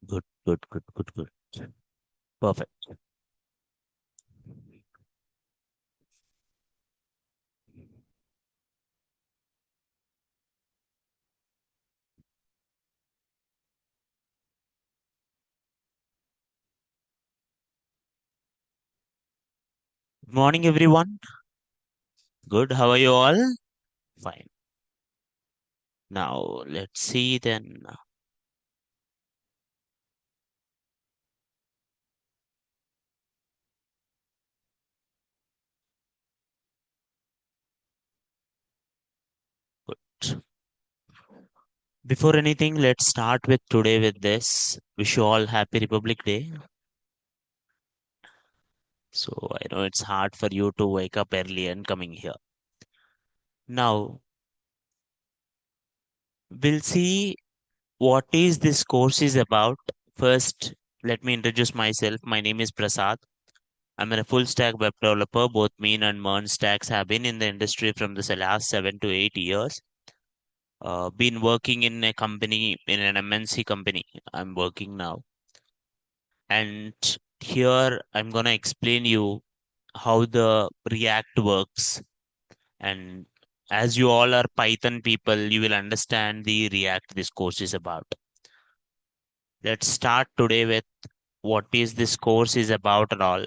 Good, good, good, good, good. Perfect. Good morning, everyone. Good. How are you all? Fine. Now, let's see then. Good. Before anything, let's start with today with this. Wish you all happy Republic Day. So, I know it's hard for you to wake up early and coming here. Now, we'll see what is this course is about. First, let me introduce myself. My name is Prasad. I'm a full stack web developer. Both mean and MERN stacks have been in the industry from the last 7 to 8 years. Been working in a company, in an MNC company. I'm working now. And here I'm going to explain you how the React works. And as you all are Python people, you will understand the React this course is about. Let's start today with what is this course is about and all.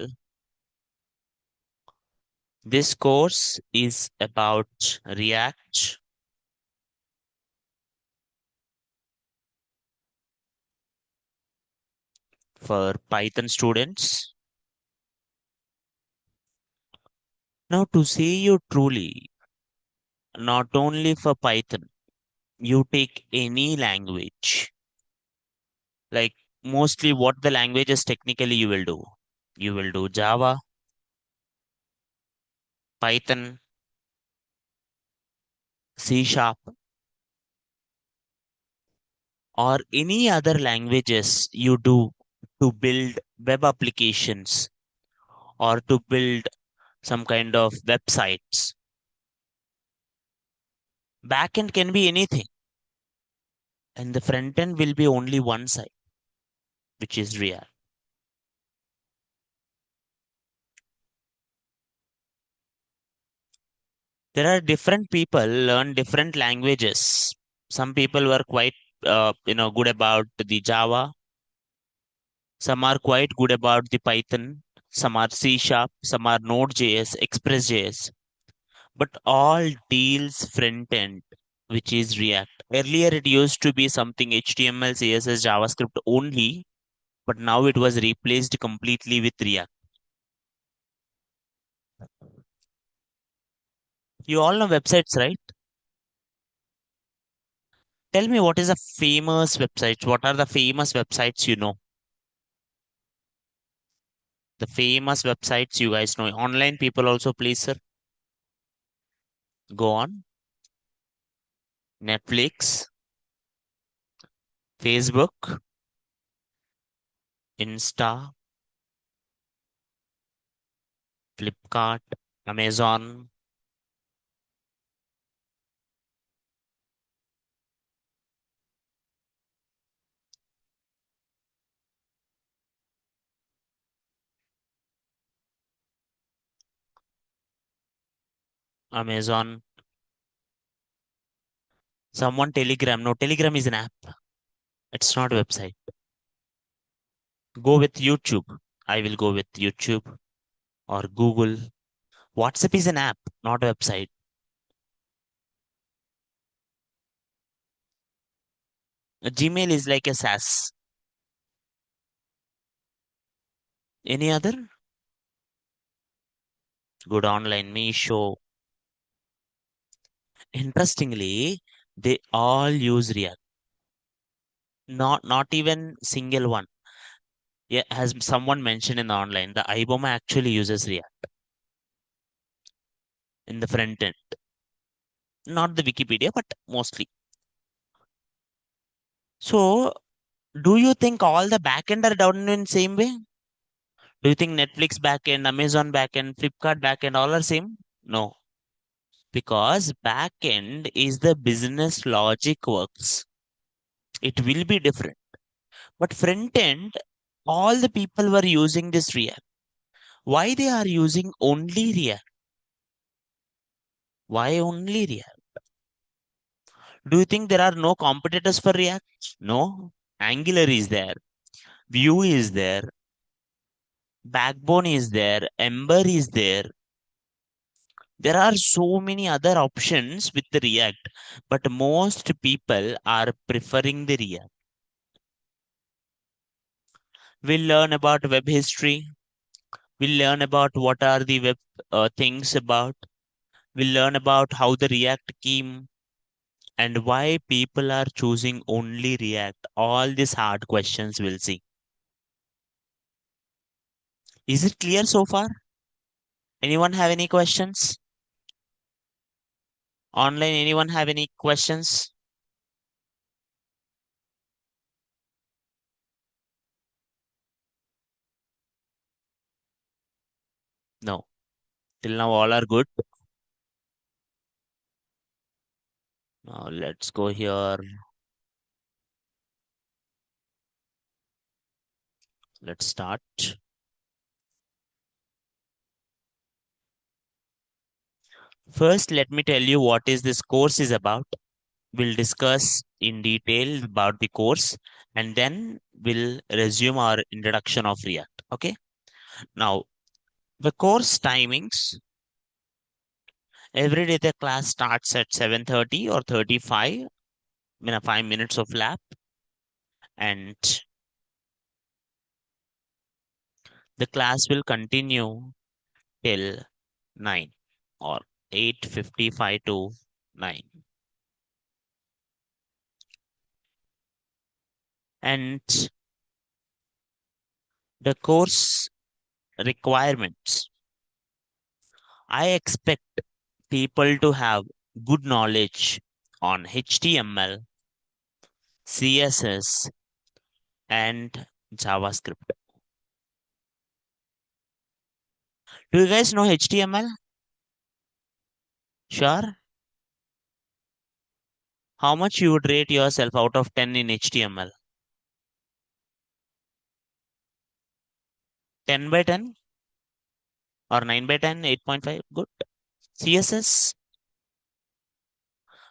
This course is about React for Python students. Now, to say you truly, not only for Python, you take any language, like mostly what the languages technically you will do. You will do Java, Python, C Sharp, or any other languages you do to build web applications or to build some kind of websites. Backend can be anything, and the front end will be only one side, which is React. There are different people learn different languages. Some people were quite good about the Java. Some are quite good about the Python. Some are C Sharp. Some are Node.js, Express.js. But all deals front end, which is React. Earlier, it used to be something HTML, CSS, JavaScript only, but now it was replaced completely with React. You all know websites, right? Tell me what is the famous websites? What are the famous websites you know? The famous websites you guys know. Online people also, please, sir. Go on. Netflix, Facebook, Insta, Flipkart, Amazon, Amazon. Someone Telegram. No, Telegram is an app. It's not a website. Go with YouTube. I will go with YouTube or Google. WhatsApp is an app, not a website. Gmail is like a SaaS. Any other? Good online, Meesho. Interestingly, they all use React. Not even single one. Yeah, as someone mentioned in the online, the IBOMA actually uses React in the front end. Not the Wikipedia, but mostly. So, do you think all the backend are done in same way? Do you think Netflix backend, Amazon backend, Flipkart backend all are same? No, because backend is the business logic works. It will be different. But front end, all the people were using this React. Why they are using only React? Why only React? Do you think there are no competitors for React? No. Angular is there, Vue is there, Backbone is there, Ember is there. There are so many other options with the React, but most people are preferring the React. We'll learn about web history. We'll learn about what are the web things about. We'll learn about how the React came and why people are choosing only React. All these hard questions we'll see. Is it clear so far? Anyone have any questions? Online, anyone have any questions? No. Till now, all are good. Now, let's go here. Let's start. First, let me tell you what is this course is about. We'll discuss in detail about the course and then we'll resume our introduction of React. Okay. Now, the course timings. Every day the class starts at 7:30 or 35, 5 minutes of lab, and the class will continue till 9 or 8:55 to 9. And the course requirements. I expect people to have good knowledge on HTML, CSS, and JavaScript. Do you guys know HTML? Sure. How much you would rate yourself out of 10 in HTML? 10 by 10 or 9 by 10, 8.5? Good. CSS,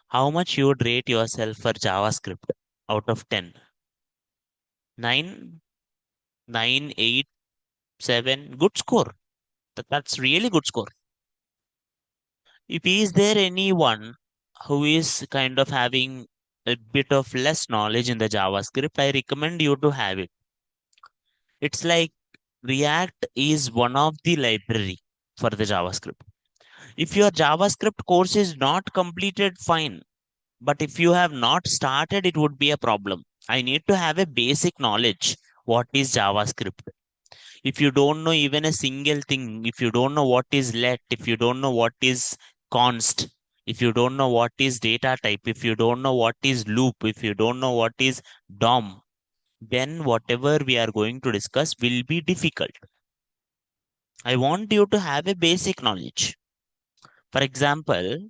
how much you would rate yourself for JavaScript out of 10? 9, 9, 8, 7. Good score. That's really good score. If is there anyone who is kind of having a bit of less knowledge in the JavaScript, I recommend you to have it. It's like React is one of the library for the JavaScript. If your JavaScript course is not completed, fine. But if you have not started, it would be a problem. I need to have a basic knowledge. What is JavaScript? If you don't know even a single thing, if you don't know what is let, if you don't know what is const, if you don't know what is data type, if you don't know what is loop, if you don't know what is DOM, then whatever we are going to discuss will be difficult. I want you to have a basic knowledge. For example,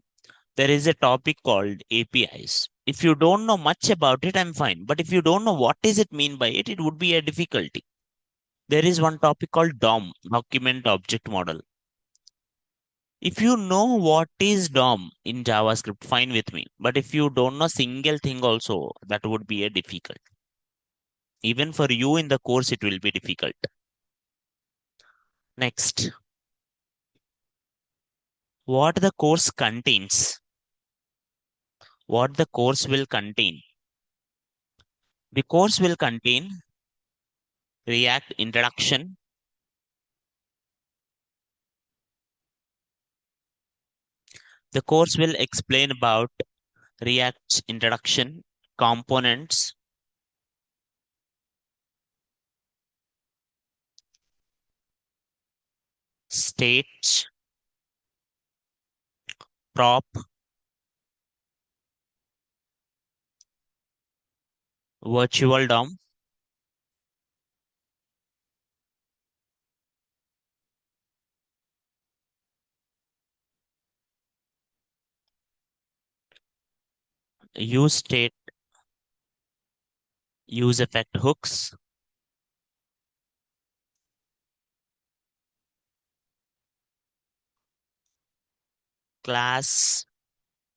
there is a topic called APIs. If you don't know much about it, I'm fine. But if you don't know what is it mean by it, it would be a difficulty. There is one topic called DOM, document object model. If you know what is DOM in JavaScript, fine with me. But if you don't know single thing also, that would be a difficult. Even for you in the course, it will be difficult. Next, what the course contains. What the course will contain. The course will contain React introduction. The course will explain about React's introduction, components, state, prop, virtual DOM, use state, use effect hooks, class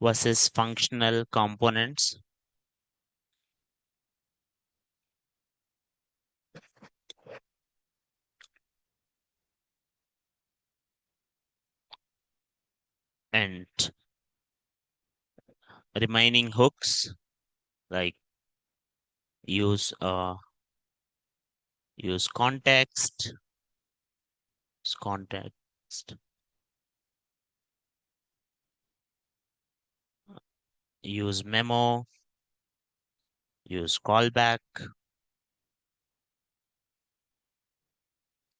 versus functional components, and remaining hooks like use use context, use memo, use callback,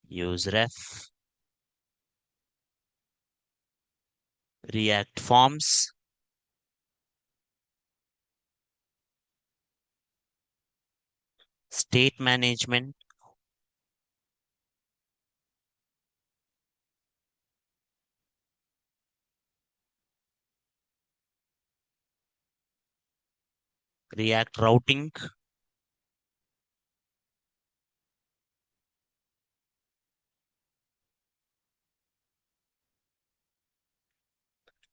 use ref, React forms, state management, React routing,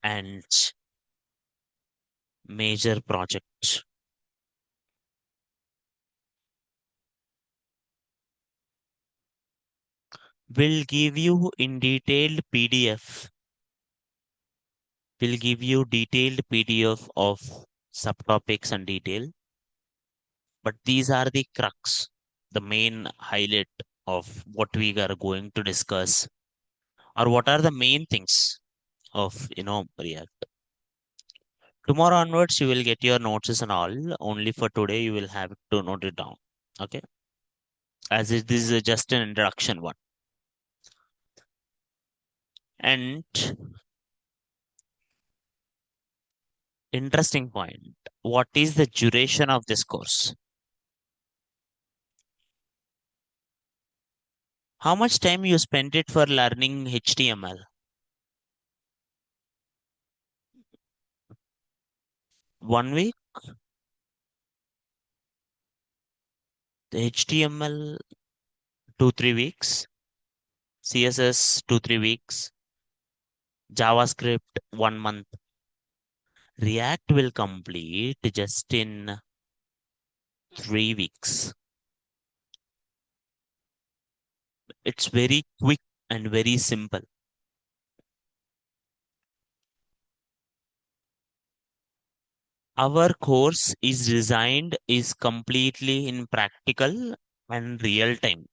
and major project. Will give you in detailed PDF. Will give you detailed PDF of subtopics and detail. But these are the crux, the main highlight of what we are going to discuss, or what are the main things of React. Tomorrow onwards, you will get your notes and all. Only for today, you will have to note it down. Okay, as this is just an introduction one. And interesting point. What is the duration of this course? How much time you spent it for learning HTML? 1 week? The HTML 2-3 weeks, CSS 2-3 weeks, JavaScript 1 month. React will complete just in 3 weeks. It's very quick and very simple. Our course is designed is completely in practical and real time.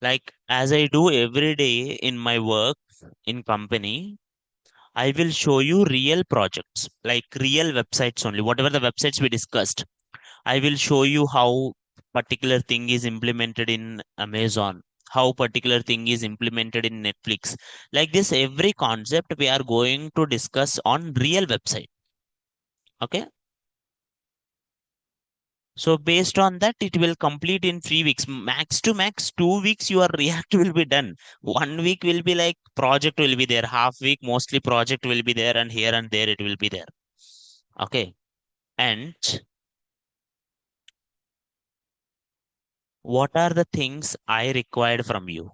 Like as I do every day in my work in company, I will show you real projects, like real websites only, whatever the websites we discussed. I will show you how particular thing is implemented in Amazon, how particular thing is implemented in Netflix. Like this, every concept we are going to discuss on real website. Okay. So based on that, it will complete in 3 weeks. Max to max, 2 weeks, your React will be done. 1 week will be like project will be there. Half week, mostly project will be there, and here and there it will be there. Okay. And what are the things I required from you?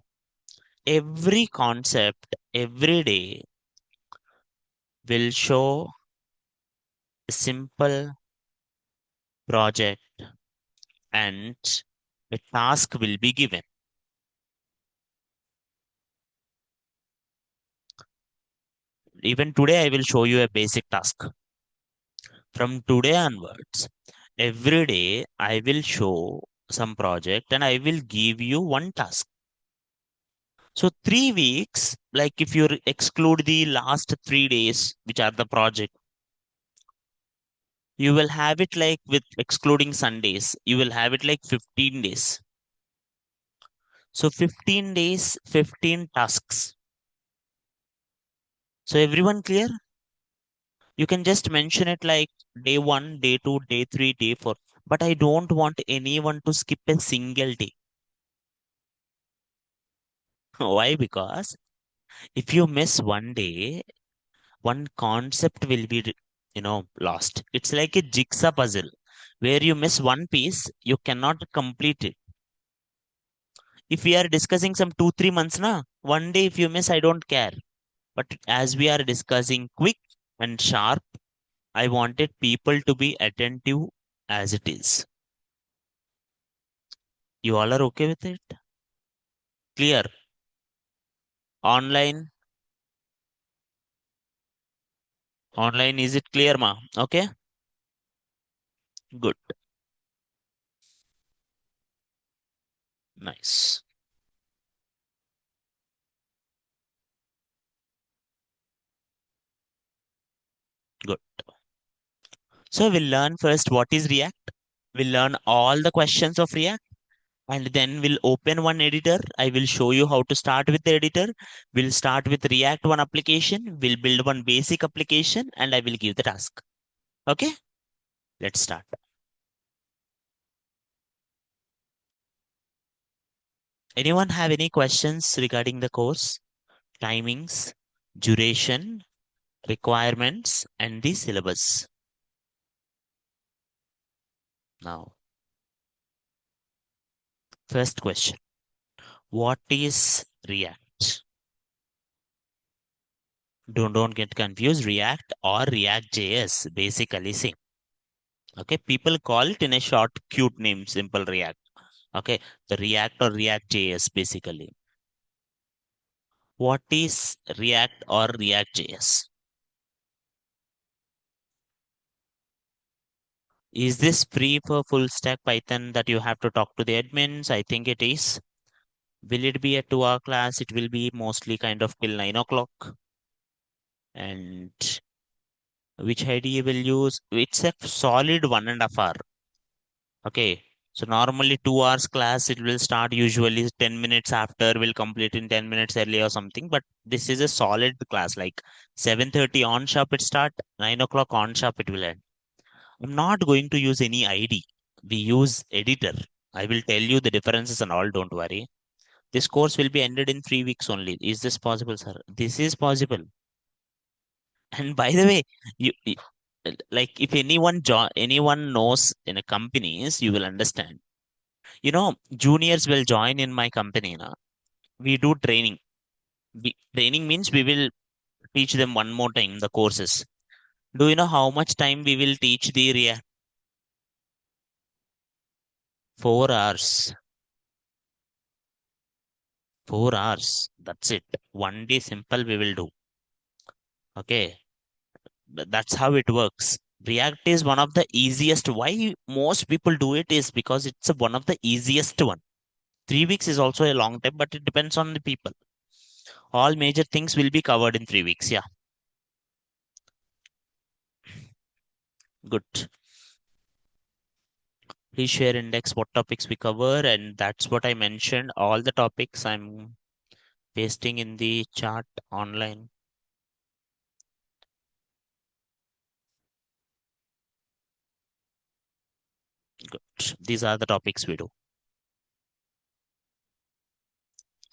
Every concept every day will show a simple project and a task will be given. Even today, I will show you a basic task. From today onwards, every day I will show some project and I will give you one task. So 3 weeks, like if you exclude the last 3 days, which are the project, you will have it like with excluding Sundays, you will have it like 15 days. So 15 days, 15 tasks. So everyone clear? You can just mention it like day one, day two, day three, day four. But I don't want anyone to skip a single day. Why? Because if you miss one day, one concept will be, lost. It's like a jigsaw puzzle. Where you miss one piece, you cannot complete it. If we are discussing some 2 3 months, na, one day if you miss, I don't care. But as we are discussing quick and sharp, I wanted people to be attentive as it is. You all are okay with it? Clear? Online, online, is it clear, ma? Okay, good, nice, good. So we'll learn first what is React. We'll learn all the questions of React, and then we'll open one editor. I will show you how to start with the editor. We'll start with React one application. We'll build one basic application, and I will give the task. Okay, let's start. Anyone have any questions regarding the course? Timings, duration, requirements, and the syllabus. Now, first question. What is React? Don't get confused. React or React JS, basically same. Okay, people call it in a short, cute name, simple React. Okay, the React or React JS, basically. What is React or React JS? Is this free for full stack Python that you have to talk to the admins? I think it is. Will it be a 2 hour class? It will be mostly kind of till 9 o'clock. And which ID will use? It's a solid 1.5 hour. Okay. So normally 2 hours class, it will start usually 10 minutes after, will complete in 10 minutes early or something. But this is a solid class, like 7:30 on sharp it start, 9 o'clock on sharp it will end. I'm not going to use any ID. We use editor. I will tell you the differences and all, don't worry. This course will be ended in 3 weeks only. Is this possible, sir? This is possible. And by the way, you like if anyone knows in a companies, you will understand. Juniors will join in my company. Na? We do training. Training means we will teach them one more time the courses. Do you know how much time we will teach the React? 4 hours. 4 hours. That's it. One day simple we will do. Okay. That's how it works. React is one of the easiest. Why most people do it is because it's one of the easiest one. 3 weeks is also a long time, but it depends on the people. All major things will be covered in 3 weeks. Yeah, good. Please share index what topics we cover, and that's what I mentioned. All the topics I'm pasting in the chat online. Good. These are the topics we do.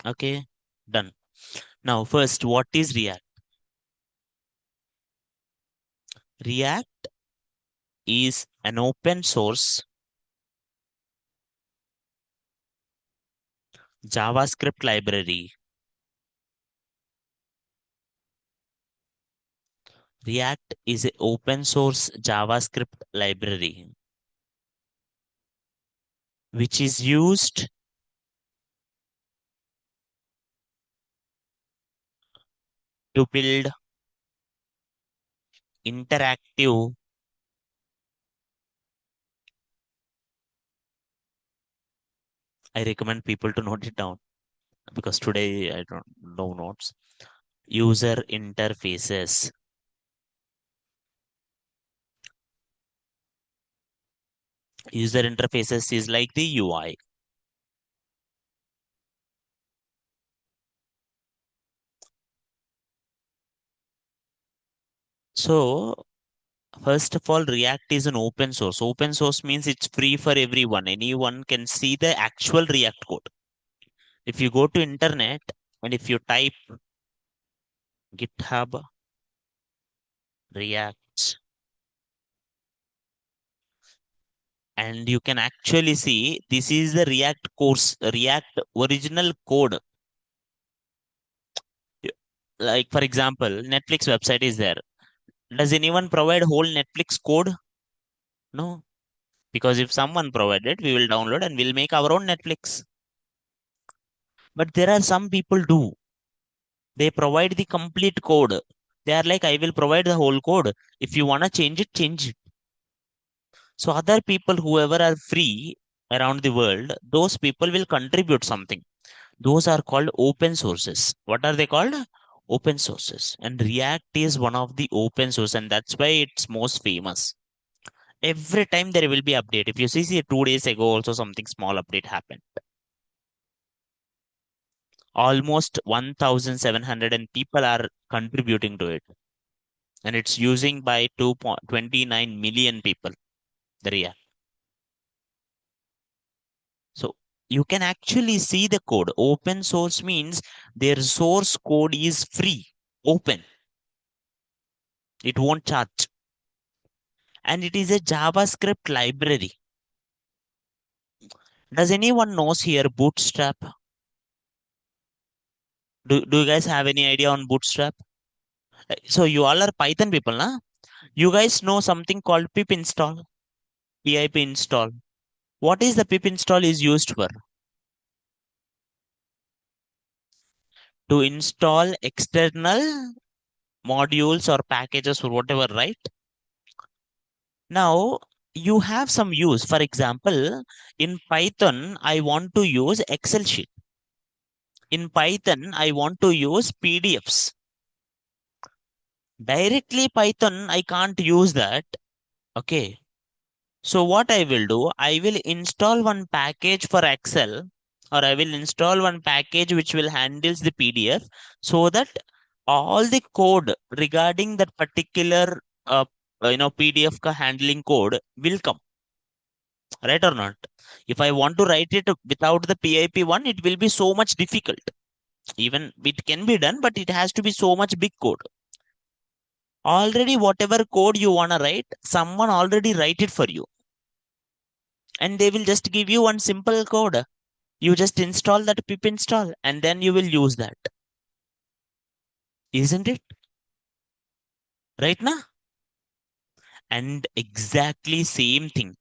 Okay, done. Now, first, what is React? React is an open source JavaScript library. React is an open source JavaScript library which is used to build interactive. I recommend people to note it down because today I don't know notes. User interfaces. User interfaces is like the UI. So, first of all, React is an open source. Open source means it's free for everyone. Anyone can see the actual React code. If you go to internet and if you type GitHub React, And you can actually see this is the React course, React original code. Like for example, Netflix website is there. Does anyone provide whole Netflix code? No. Because if someone provided, we will download and we'll make our own Netflix. But there are some people do. They provide the complete code. They are like, I will provide the whole code. If you wanna change it, change it. So other people, whoever are free around the world, those people will contribute something. Those are called open sources. What are they called? Open sources. And React is one of the open source, and that's why it's most famous. Every time there will be update. If you see 2 days ago, also something small update happened. Almost 1,700 and people are contributing to it, and it's using by 2.29 million people. The React. So you can actually see the code. Open source means their source code is free, open. It won't charge. And it is a JavaScript library. Does anyone knows here Bootstrap? Do you guys have any idea on Bootstrap? So you all are Python people, na? You guys know something called pip install, pip install. What is the pip install is used for? To install external modules or packages or whatever, right? Now you have some use. For example, in Python, I want to use Excel sheet. In Python, I want to use PDFs. Directly Python, I can't use that. Okay. So what I will do, I will install one package for Excel, or I will install one package which will handles the PDF, so that all the code regarding that particular PDF handling code will come, right or not? If I want to write it without the PIP one, it will be so much difficult. Even it can be done, but it has to be so much big code. Already whatever code you want to write, someone already write it for you, and they will just give you one simple code. You just install that pip install and then you will use that, isn't it? Right now? And exactly same thing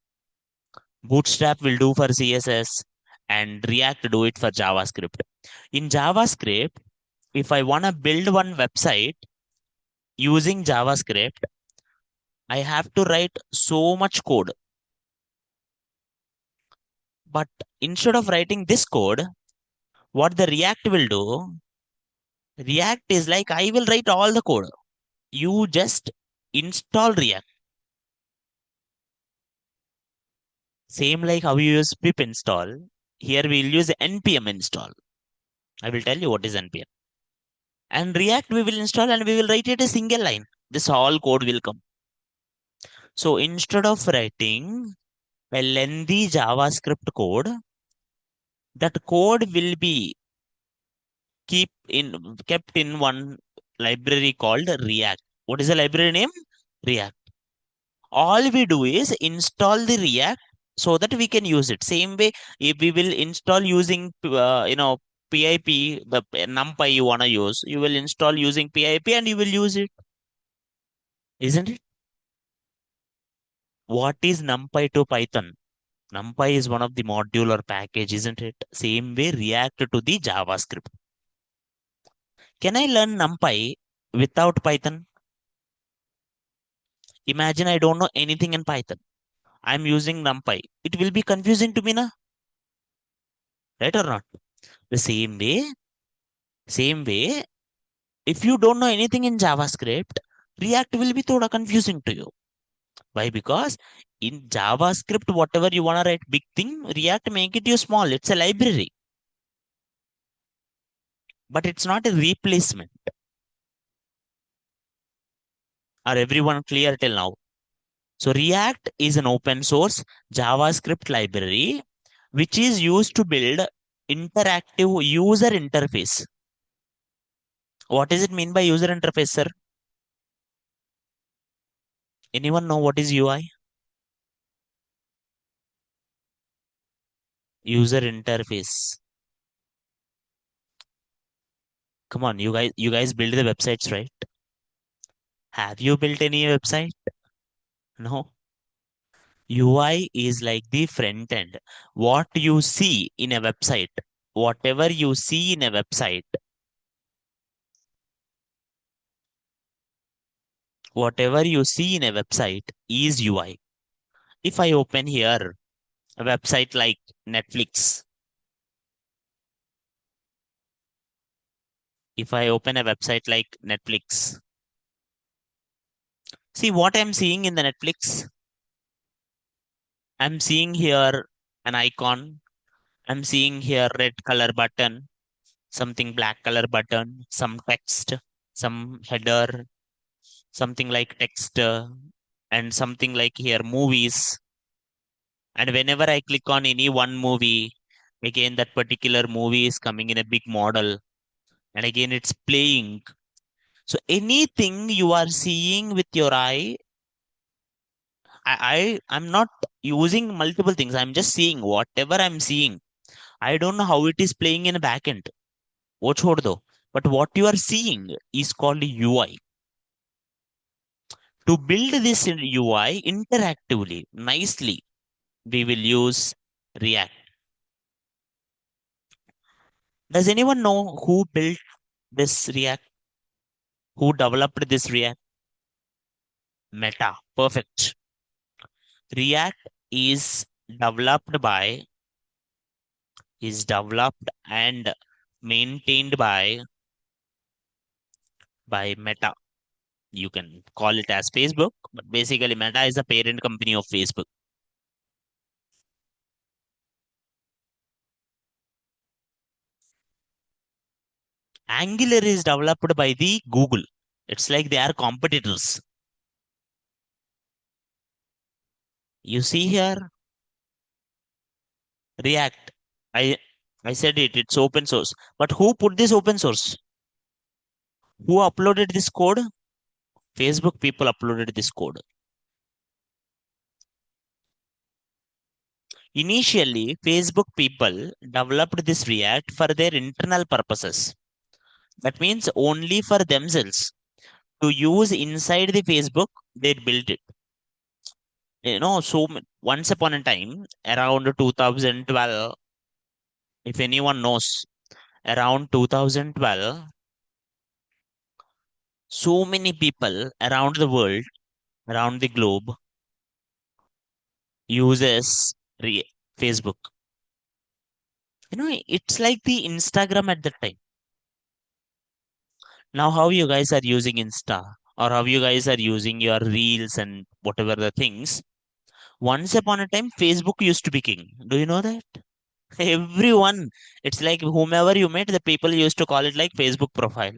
Bootstrap will do for CSS and React do it for JavaScript. In JavaScript, if I want to build one website using JavaScript, I have to write so much code. But instead of writing this code, what the React will do, React is like, I will write all the code. You just install React. Same like how you use pip install. Here we'll use npm install. I will tell you what is npm. And React we will install and we will write it a single line. This all code will come. So instead of writing a lengthy JavaScript code, that code will be kept in one library called React. What is the library name? React. All we do is install the React so that we can use it. Same way, if we will install using PIP, the NumPy you wanna use, you will install using PIP and you will use it, isn't it? What is NumPy to Python? NumPy is one of the module or package, isn't it? Same way, React to the JavaScript. Can I learn NumPy without Python? Imagine I don't know anything in Python. I'm using NumPy. It will be confusing to me, na? Right or not? The same way, if you don't know anything in JavaScript, React will be thoda confusing to you. Why? Because in JavaScript, whatever you want to write big thing, React make it you small. It's a library, but it's not a replacement. Are everyone clear till now? So React is an open source JavaScript library which is used to build interactive user interface. What does it mean by user interface, sir? Anyone know what is UI? User interface. Come on, you guys build the websites, right? Have you built any website? No. UI is like the front end. What you see in a website, whatever you see in a website, whatever you see in a website is UI. If I open here a website like Netflix, if I open a website like Netflix, see what I'm seeing in the Netflix. I'm seeing here an icon. I'm seeing here red color button, something black color button, some text, some header, something like text, and something like here movies. And whenever I click on any one movie, again that particular movie is coming in a big model, and again it's playing. So anything you are seeing with your eye, I'm not using multiple things. I'm just seeing whatever I'm seeing. I don't know how it is playing in a backend. वो छोड़ दो. But what you are seeing is called UI. To build this in UI interactively, nicely, we will use React. Does anyone know who built this React? Who developed this React? Meta. Perfect. React is developed by is developed and maintained by Meta. You can call it as Facebook, but basically Meta is the parent company of Facebook. Angular is developed by the Google. It's like they are competitors. You see here, React. I I said it, it's open source. But who put this open source? Who uploaded this code? Facebook people uploaded this code. Initially, Facebook people developed this React for their internal purposes. That means only for themselves. To use inside the Facebook, they built it. Once upon a time, around 2012, if anyone knows, around 2012, so many people around the world, around the globe, uses Facebook. It's like the Instagram at that time. Now, how you guys are using Insta or how you guys are using your reels and whatever the things. Once upon a time, Facebook used to be king. Do you know that? Everyone, it's like whomever you met, the people used to call it like Facebook profile.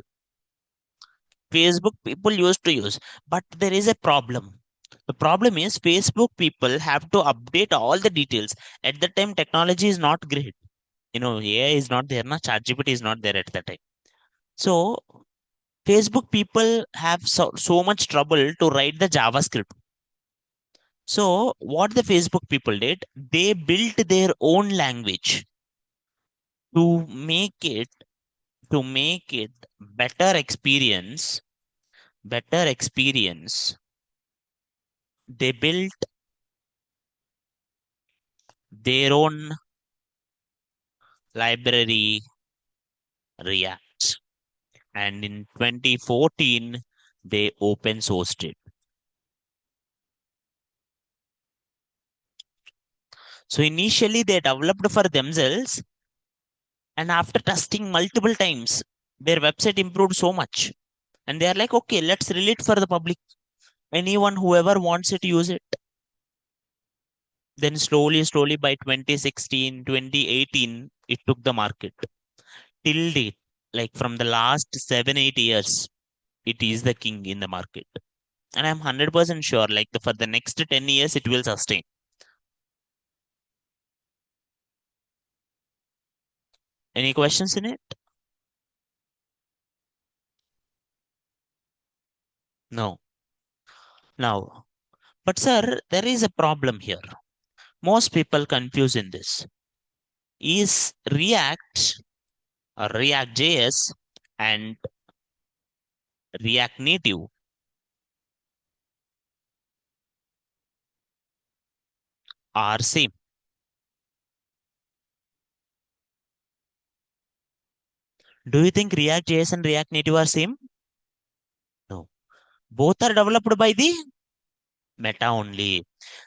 Facebook people used to use, but there is a problem. The problem is Facebook people have to update all the details. At that time, technology is not great. AI is not there, na ChatGPT is not there at that time. So Facebook people have so much trouble to write the JavaScript. So what the Facebook people did, they built their own language to make it better experience, better experience. They built their own library React, and in 2014 they open sourced it. So initially they developed for themselves, and after testing multiple times, their website improved so much. And they are like, okay, let's release it for the public. Anyone, whoever wants it, use it. Then slowly, by 2016, 2018, it took the market. Till date, like from the last 7, 8 years, it is the king in the market. And I'm 100% sure, like for the next 10 years, it will sustain. Any questions in it? No. Now, but sir, there is a problem here. Most people confuse in this. Is React or React.js and React Native are same? Do you think React.js and React Native are same? No. Both are developed by the Meta only.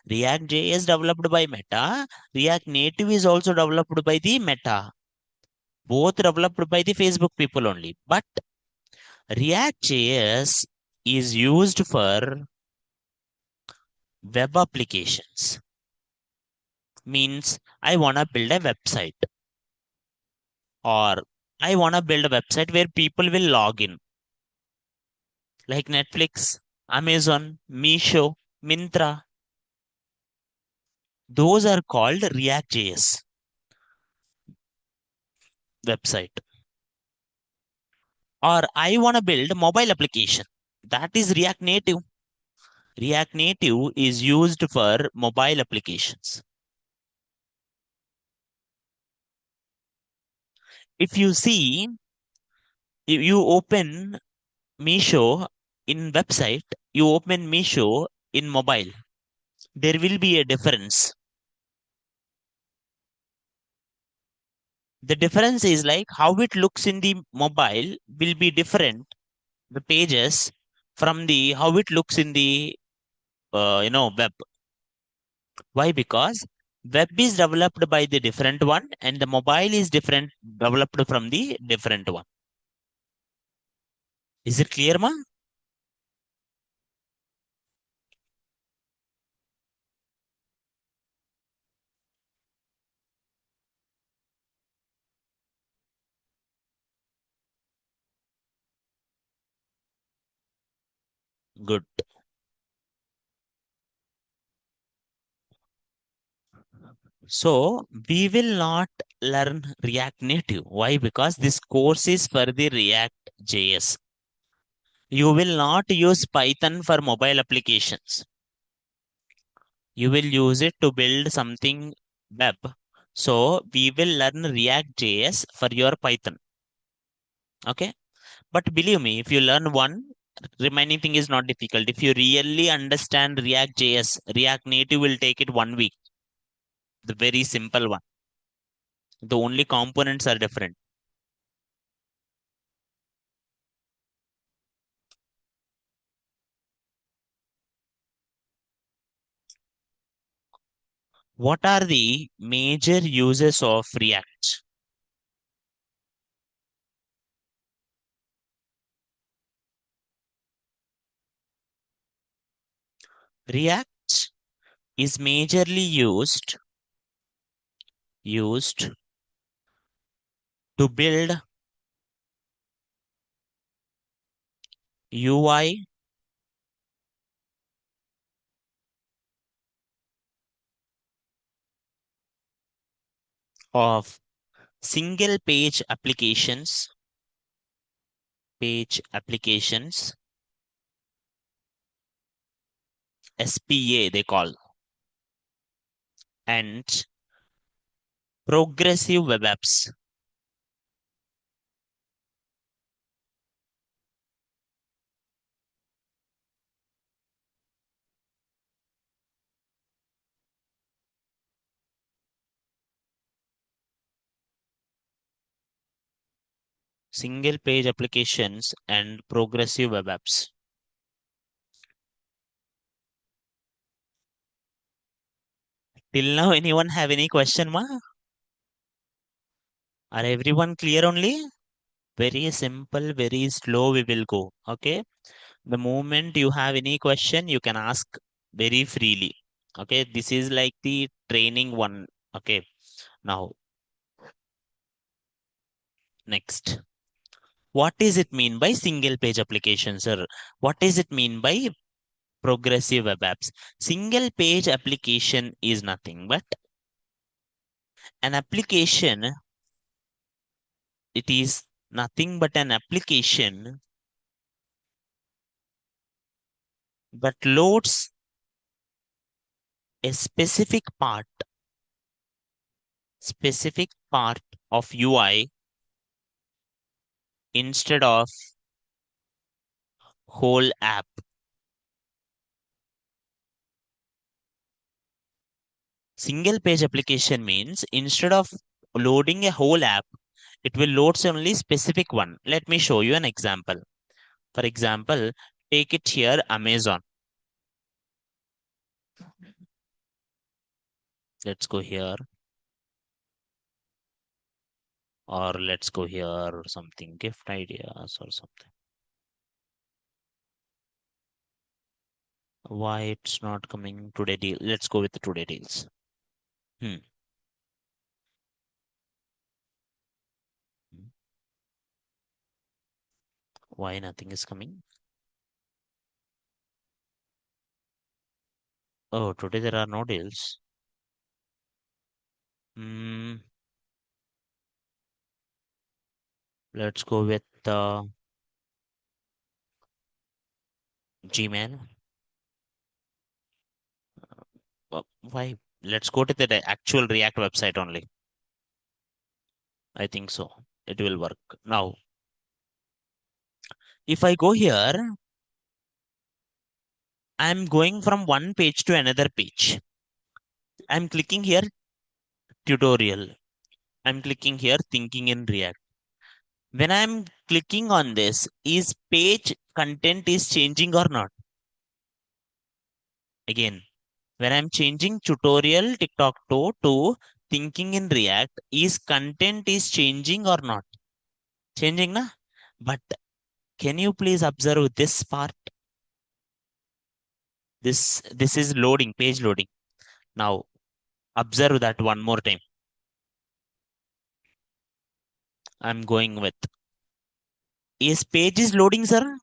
React.js developed by Meta. React Native is also developed by the Meta. Both developed by the Facebook people only. But React.js is used for web applications. Means I want to build a website, or I want to build a website where people will log in, like Netflix, Amazon, Meesho, Mintra. Those are called React.js website. Or I want to build mobile application. That is React Native. React Native is used for mobile applications. If you see, if you open Meesho in website, you open Meesho in mobile, there will be a difference. The difference is like how it looks in the mobile will be different, the pages, from the how it looks in the web. Why? Because web is developed by the different one and the mobile is different, developed from the different one. Is it clear, ma? Good. So we will not learn React Native. Why? Because this course is for the React JS. You will not use Python for mobile applications. You will use it to build something web. So we will learn React JS for your Python. Okay. But believe me, if you learn one, remaining thing is not difficult. If you really understand React JS, React Native will take it 1 week. The very simple one. The only components are different. What are the major uses of React? React is majorly used to build UI of single page applications, SPA they call, and progressive web apps. Single page applications and progressive web apps. Till now, anyone have any question, ma? Are everyone clear only? Very simple, very slow we will go. Okay. The moment you have any question, you can ask very freely. Okay. This is like the training one. Okay. Now, next. What does it mean by single page applications, sir? What does it mean by progressive web apps? Single page application is nothing but an application. It is nothing but an application that loads a specific part specific part of UI instead of whole app. Single page application means instead of loading a whole app, it will load only specific one. Let me show you an example. For example, take it here, Amazon. Let's go here, or let's go here, or something, gift ideas or something. Why it's not coming today deal? Let's go with the today deals. Hmm. Why nothing is coming? Oh, today there are no deals. Hmm. Let's go with Gmail. Why? Let's go to the actual React website only. I think so. It will work. Now, if I go here, I'm going from one page to another page. I'm clicking here tutorial. I'm clicking here thinking in React. When I'm clicking on this, is page content is changing or not? Again, when I'm changing tutorial TikTok to thinking in React, is content is changing or not? Changing, na? But can you please observe this part? This is loading, page loading. Now observe that one more time. I'm going with, is page is loading, sir?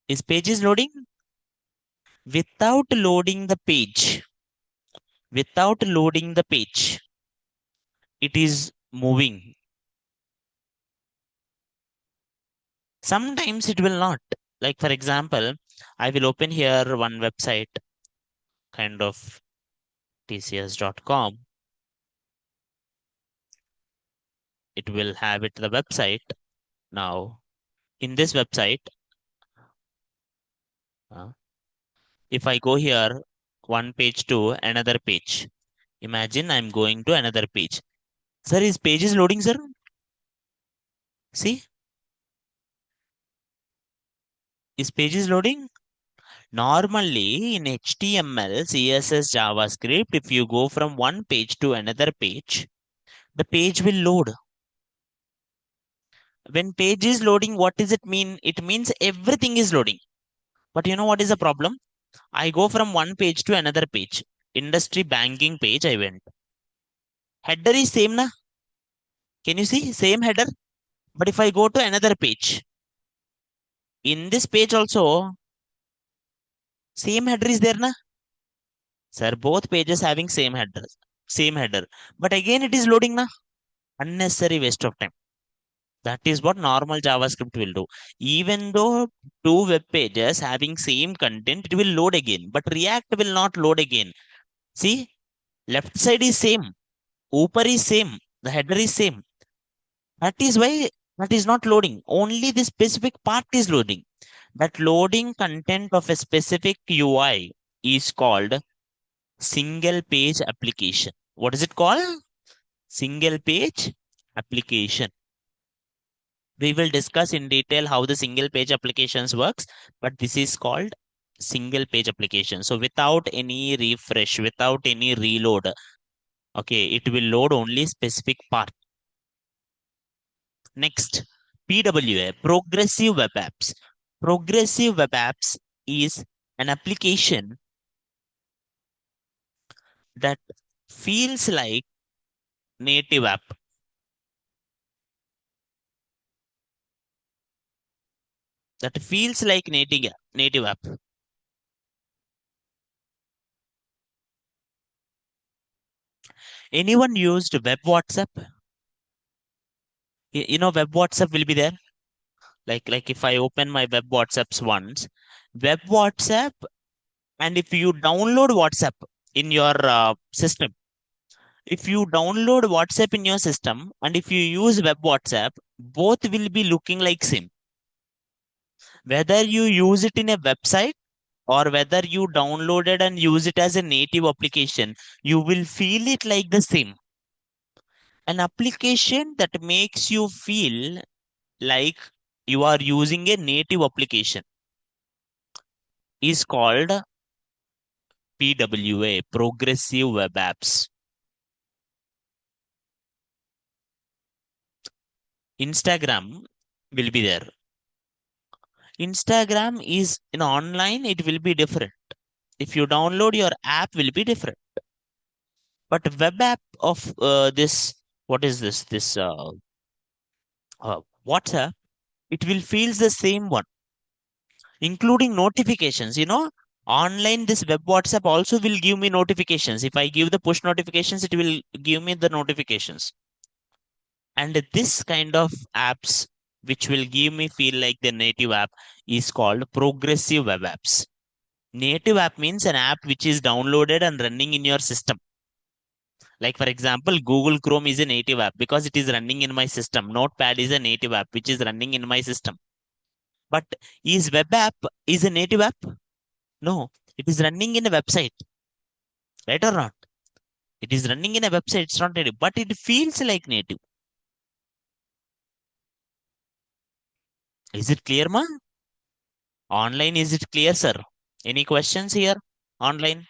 Is page is loading? Without loading the page, without loading the page, it is moving. Sometimes it will not. Like for example, I will open here one website, kind of tcs.com. It will have it the website. Now in this website, uh, if I go here one page to another page, imagine I'm going to another page. Sir, is page is loading, sir? See, is page is loading? Normally in HTML, CSS, JavaScript, if you go from one page to another page, the page will load. When page is loading, what does it mean? It means everything is loading. But you know what is the problem? I go from one page to another page. Industry banking page I went. Header is same na? Can you see? Same header. But if I go to another page, in this page also, same header is there na? Sir, both pages having same headers. Same header. But again it is loading na? Unnecessary waste of time. That is what normal JavaScript will do. Even though two web pages having same content, it will load again. But React will not load again. See, left side is same. Upper is same. The header is same. That is why that is not loading. Only the specific part is loading. That loading content of a specific UI is called single page application. What is it called? Single page application. We will discuss in detail how the single page applications works, but this is called single page application. So without any refresh, without any reload, okay, it will load only specific part. Next, PWA, progressive web apps. Progressive web apps is an application that feels like native app. That feels like native app. Anyone used web WhatsApp? You know, web WhatsApp will be there. Like if I open my web WhatsApps once, web WhatsApp, and if you download WhatsApp in your system, If you download WhatsApp in your system and if you use web WhatsApp, both will be looking like same. Whether you use it in a website or whether you download it and use it as a native application, you will feel it like the same. An application that makes you feel like you are using a native application is called PWA, Progressive Web Apps. Instagram will be there. Instagram is in online, it will be different. If you download your app, will be different. But web app of this, what is this? This WhatsApp, it will feels the same one, including notifications. Online this web WhatsApp also will give me notifications. If I give the push notifications, it will give me the notifications. And this kind of apps which will give me feel like the native app is called progressive web apps. Native app means an app which is downloaded and running in your system. Like for example, Google Chrome is a native app because it is running in my system. Notepad is a native app which is running in my system. But is web app is a native app? No, it is running in a website, right or not? It is running in a website. It's not native, but it feels like native. Is it clear, ma? Online, is it clear, sir? Any questions here? Online.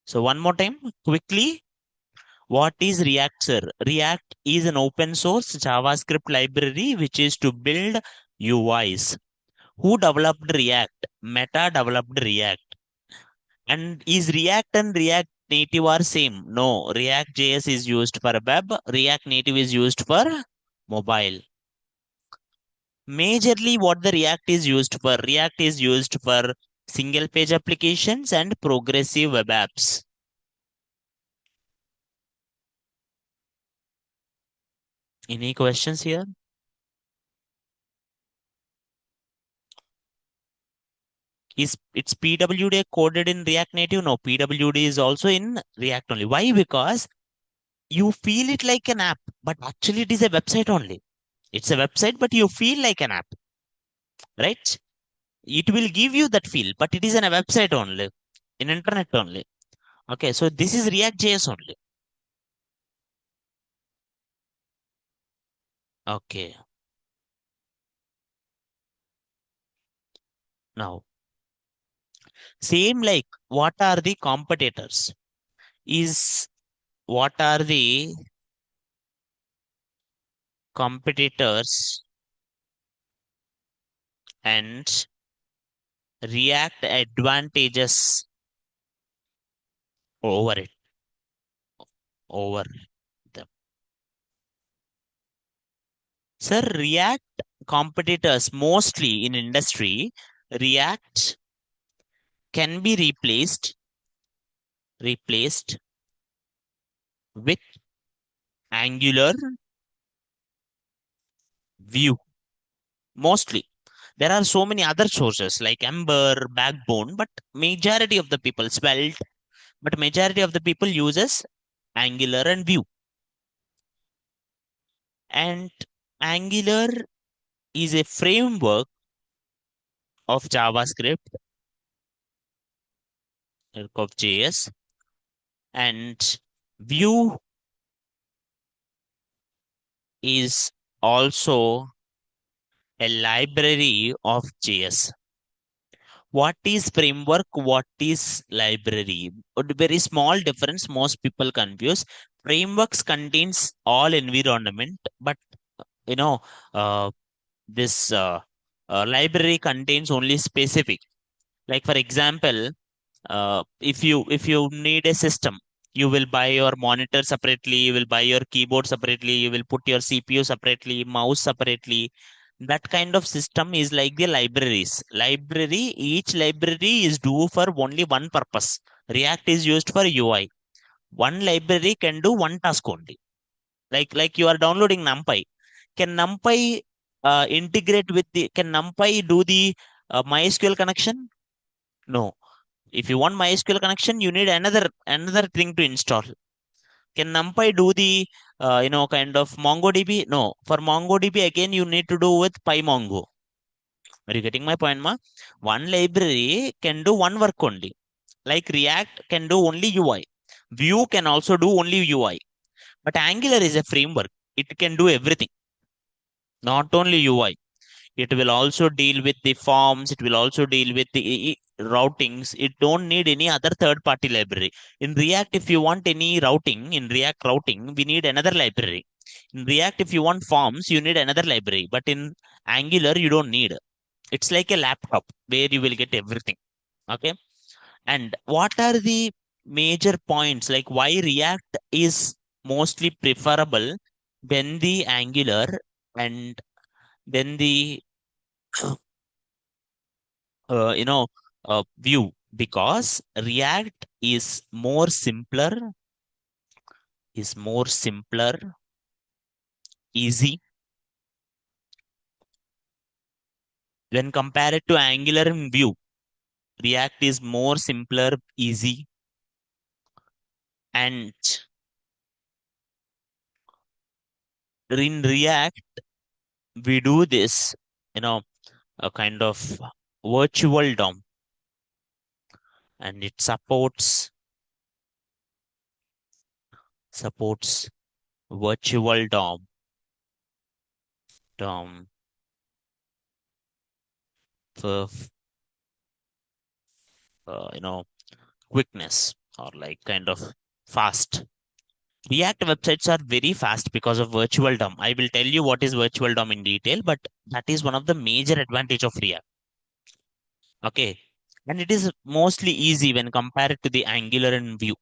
So one more time, quickly. What is React, sir? React is an open source JavaScript library which is to build UIs. Who developed React? Meta developed React. And is React and React Native are same? No. React JS is used for web. React Native is used for mobile. Majorly, what the React is used for? React is used for single page applications and progressive web apps. Any questions here? Is it's PWD coded in React Native? No, PWD is also in React only. Why? Because you feel it like an app, but actually it is a website only. It's a website, but you feel like an app, right? It will give you that feel, but it is in a website only, in internet only. Okay, so this is React JS only. Okay, now same like what are the competitors? Is what are the competitors and React advantages over it, over them? Sir, React competitors mostly in industry, React can be replaced with Angular, Vue. Mostly. There are so many other sources like Ember, Backbone, but majority of the people Svelte, but majority of the people uses Angular and Vue. And Angular is a framework of JavaScript, of JS, and Vue is also a library of JS. What is framework? What is library? A very small difference. Most people confuse. Frameworks contains all environment, but you know, uh, this library contains only specific. Like for example, if you need a system, you will buy your monitor separately, you will buy your keyboard separately, you will put your CPU separately, mouse separately. That kind of system is like the libraries. Each library is due for only one purpose. React is used for UI. One library can do one task only. Like you are downloading NumPy. Can NumPy integrate with the? Can NumPy do the MySQL connection? No. If you want MySQL connection, you need another thing to install. Can NumPy do the kind of MongoDB? No. For MongoDB again you need to do with PyMongo. Are you getting my point, ma? One library can do one work only. Like React can do only UI. Vue can also do only UI. But Angular is a framework. It can do everything, not only UI. It will also deal with the forms. It will also deal with the routings. It don't need any other third party library. In React, if you want any routing, in React routing, we need another library. In React, if you want forms, you need another library. But in Angular, you don't need. It's like a laptop where you will get everything. Okay. And what are the major points? Like why React is mostly preferable when the Angular and then the you know view, because React is more simpler, easy when compared to Angular and Vue. React is more simpler, easy, and in React we do this, you know, a kind of virtual DOM, and it supports virtual DOM for you know quickness, or like kind of fast. React websites are very fast because of virtual DOM. I will tell you what is virtual DOM in detail, but that is one of the major advantage of React. Okay. And it is mostly easy when compared to the Angular and Vue.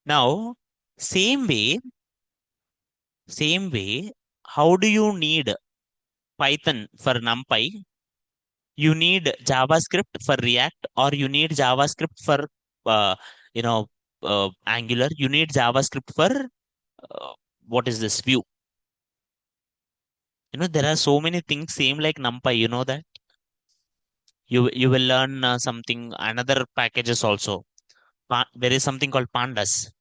Now, same way, same way, how do you need Python for NumPy? You need JavaScript for React, or you need JavaScript for uh, you know Angular. You need JavaScript for what is this, Vue. There are so many things same like NumPy. You know that you will learn something another packages also. There is something called pandas,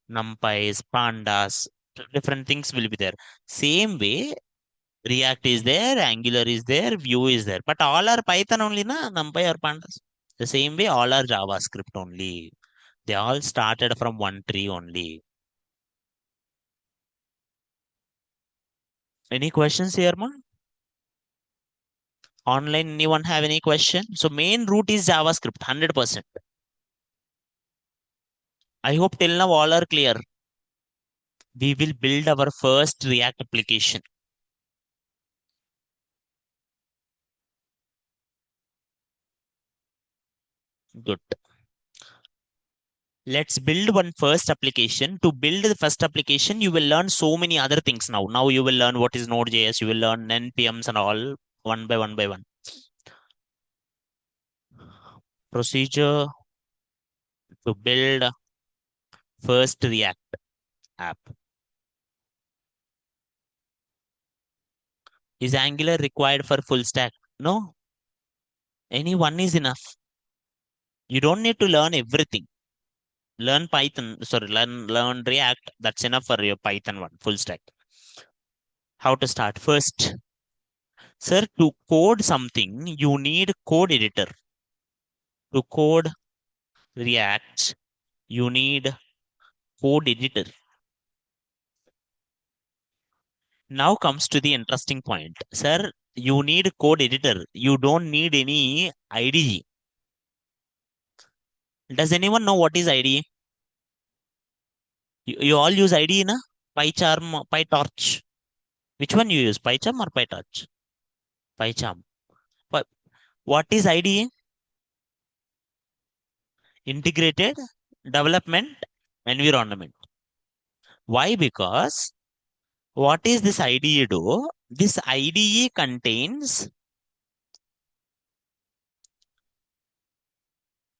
NumPys, pandas. Different things will be there. Same way, React is there, Angular is there, Vue is there, but all are Python only, na NumPy or pandas. The same way, all are JavaScript only. They all started from one tree only. Any questions here, ma? Online, anyone have any question? So main root is JavaScript, 100%. I hope till now all are clear. We will build our first React application. Good. Let's build one first application. To build the first application, you will learn so many other things now. Now you will learn what is Node.js, you will learn NPMs and all, one by one by one. Procedure to build first React app. Is Angular required for full stack? No, any one is enough. You don't need to learn everything. Learn Python, sorry, learn React. That's enough for your Python one, full stack. How to start? First, sir, to code something, you need code editor. To code React, you need code editor. Now comes to the interesting point. Sir, you need code editor. You don't need any IDE. Does anyone know what is IDE? You all use IDE, na? PyCharm, PyTorch. Which one you use? PyCharm or PyTorch? PyCharm. But what is IDE? Integrated Development Environment. Why? Because what is this IDE do? This IDE contains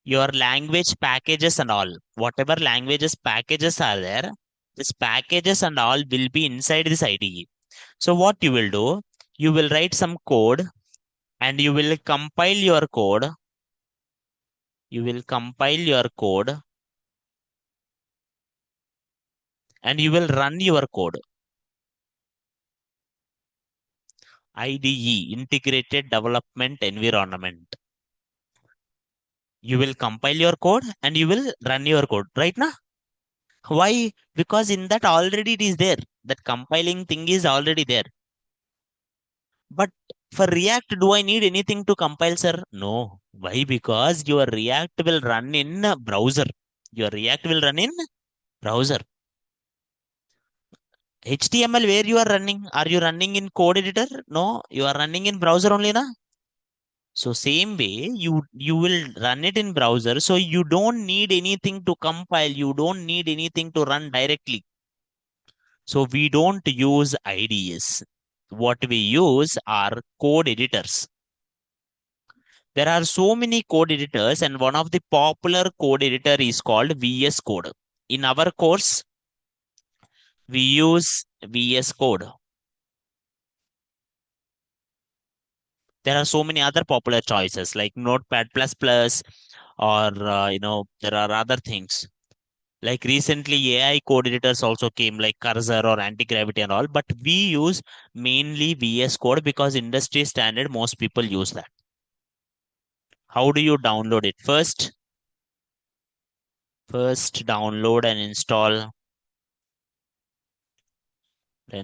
your language packages and all, whatever languages packages are there, this packages and all will be inside this IDE. So what you will do, you will write some code and you will compile your code. You will compile your code and you will run your code. IDE, Integrated Development Environment. You will compile your code and you will run your code right now. Why? Because in that already it is there. That compiling thing is already there. But for React, do I need anything to compile, sir? No. Why? Because your React will run in a browser. Your React will run in browser. HTML, where you are running? Are you running in code editor? No, you are running in browser only, na? So same way, you will run it in browser. So you don't need anything to compile. You don't need anything to run directly. So we don't use IDEs. What we use are code editors. There are so many code editors, and one of the popular code editor is called VS Code. In our course, we use VS Code. There are so many other popular choices like Notepad++, or there are other things. Like recently, AI code editors also came, like Cursor or Anti-Gravity and all. But we use mainly VS Code because industry standard, most people use that. How do you download it? First download and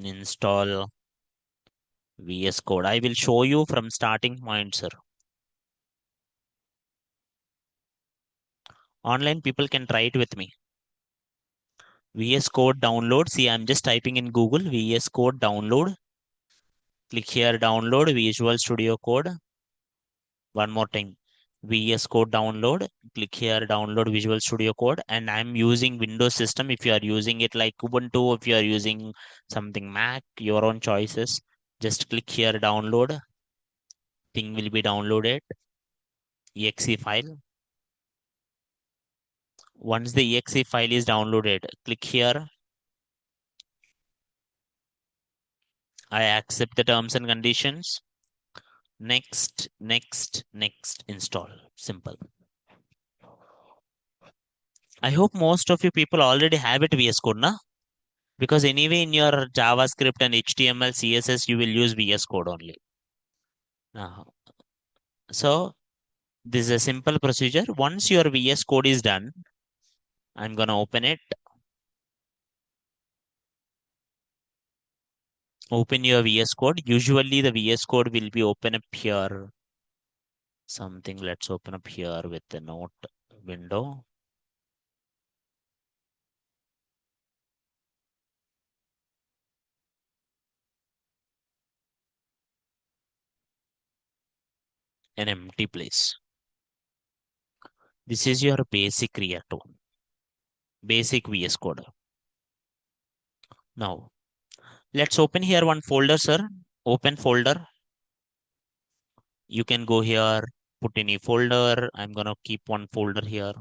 install VS Code. I will show you from starting point, sir. Online people can try it with me. VS Code download. See, I'm just typing in Google VS Code download. Click here, download Visual Studio Code. One more time. VS Code download. Click here, download Visual Studio Code. And I'm using Windows system. If you are using it like Ubuntu, if you are using something Mac, your own choices. Just click here, download. Thing will be downloaded. exe file. Once the exe file is downloaded, click here. I accept the terms and conditions. Next, next, next, install. Simple. I hope most of you people already have it VS Code, na? Because anyway, in your JavaScript and HTML, CSS, you will use VS Code only. Uh, so this is a simple procedure. Once your VS Code is done, I'm gonna open it. Open your VS Code. Usually the VS Code will be open up here. Something, let's open up here with the note window. An empty place. This is your basic React, basic VS Code. Now, let's open here one folder, sir. Open folder. You can go here, put any folder. I'm gonna keep one folder here.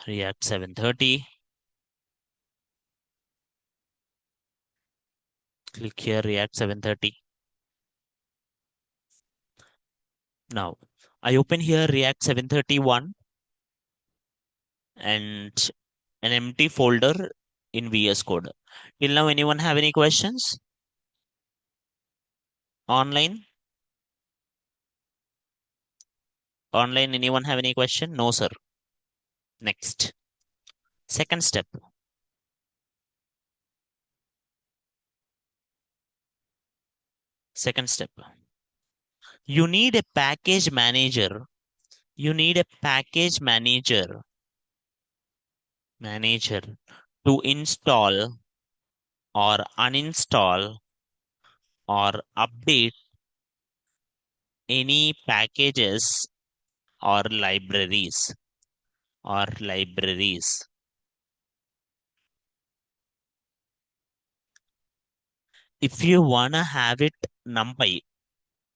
React 730. Click here, React 730. Now, I open here React 731 and an empty folder in VS Code. Till now, anyone have any questions? Online? Online, anyone have any question? No, sir. Next. Second step. Second step. You need a package manager. You need a package manager to install or uninstall or update any packages or libraries. If you wanna have it numpy,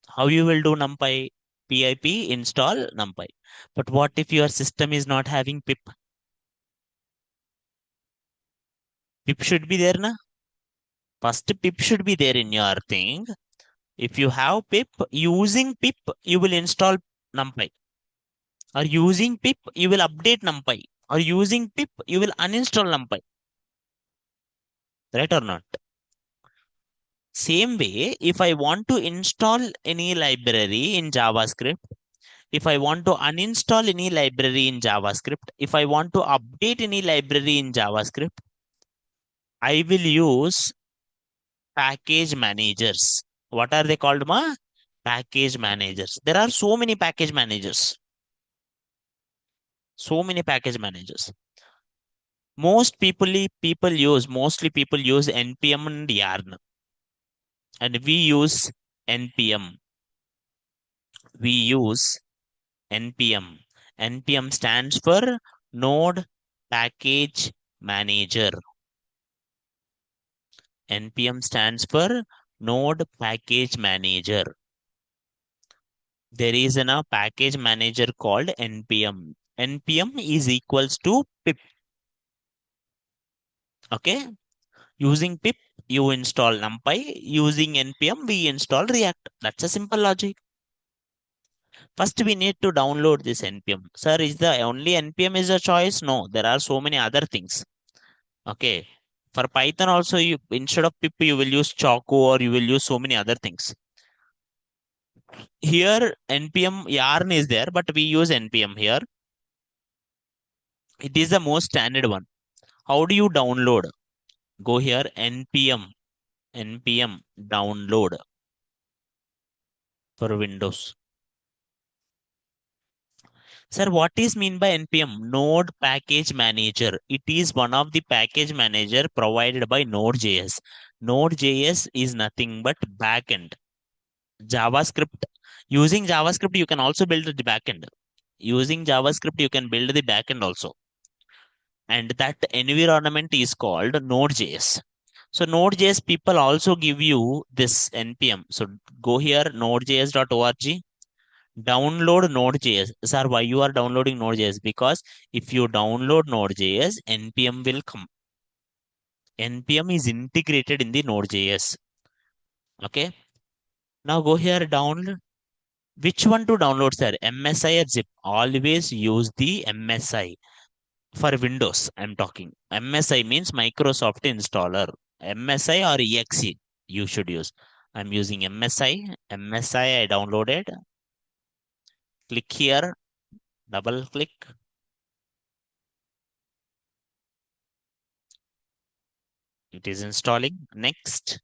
how you will do numpy? Pip install numpy. But what if your system is not having pip? Pip should be there, na? First pip should be there in your thing. If you have pip, using pip, you will install numpy. Or using pip, you will update numpy. Or using pip, you will uninstall numpy. Right or not? Same way, if I want to install any library in JavaScript, if I want to uninstall any library in JavaScript, if I want to update any library in JavaScript, I will use package managers. What are they called, ma? Package managers. There are so many package managers. So many package managers. Mostly people use npm and yarn, and we use npm. We use npm. npm stands for Node Package Manager. npm stands for Node Package Manager. There is a package manager called npm. npm is equals to pip. Okay. Using pip, you install NumPy. Using npm, we install React. That's a simple logic. First, we need to download this npm. Sir, is the only npm is a choice? No, there are so many other things. Okay. For Python also, you instead of pip, you will use Choco or you will use so many other things. Here, npm yarn is there, but we use npm here. It is the most standard one. How do you download? Go here, npm download for Windows. Sir, what is mean by npm? Node Package Manager. It is one of the package manager provided by Node.js. Node.js is nothing but backend. JavaScript. Using JavaScript, you can also build the backend. Using JavaScript, you can build the backend also. And that environment is called Node.js. So Node.js people also give you this npm. So go here, nodejs.org. Download Node.js. Sir, why you are downloading Node.js? Because if you download Node.js, npm will come. npm is integrated in the Node.js. Okay. Now go here, download. Which one to download, sir? MSI or zip? Always use the MSI. For Windows, I'm talking. MSI means Microsoft Installer. MSI or EXE you should use. I'm using MSI. MSI I downloaded. Click here, double click. It is installing. Next.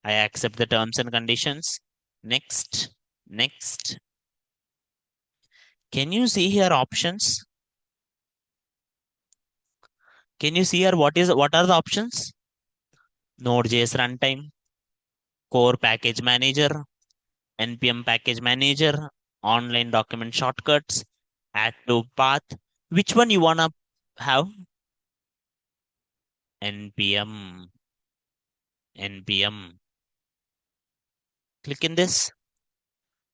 I accept the terms and conditions. Next. Next. Can you see here options? Can you see here what are the options? Node.js runtime, core package manager, npm package manager, online document shortcuts, add to path. Which one you wanna have? npm. npm. Click in this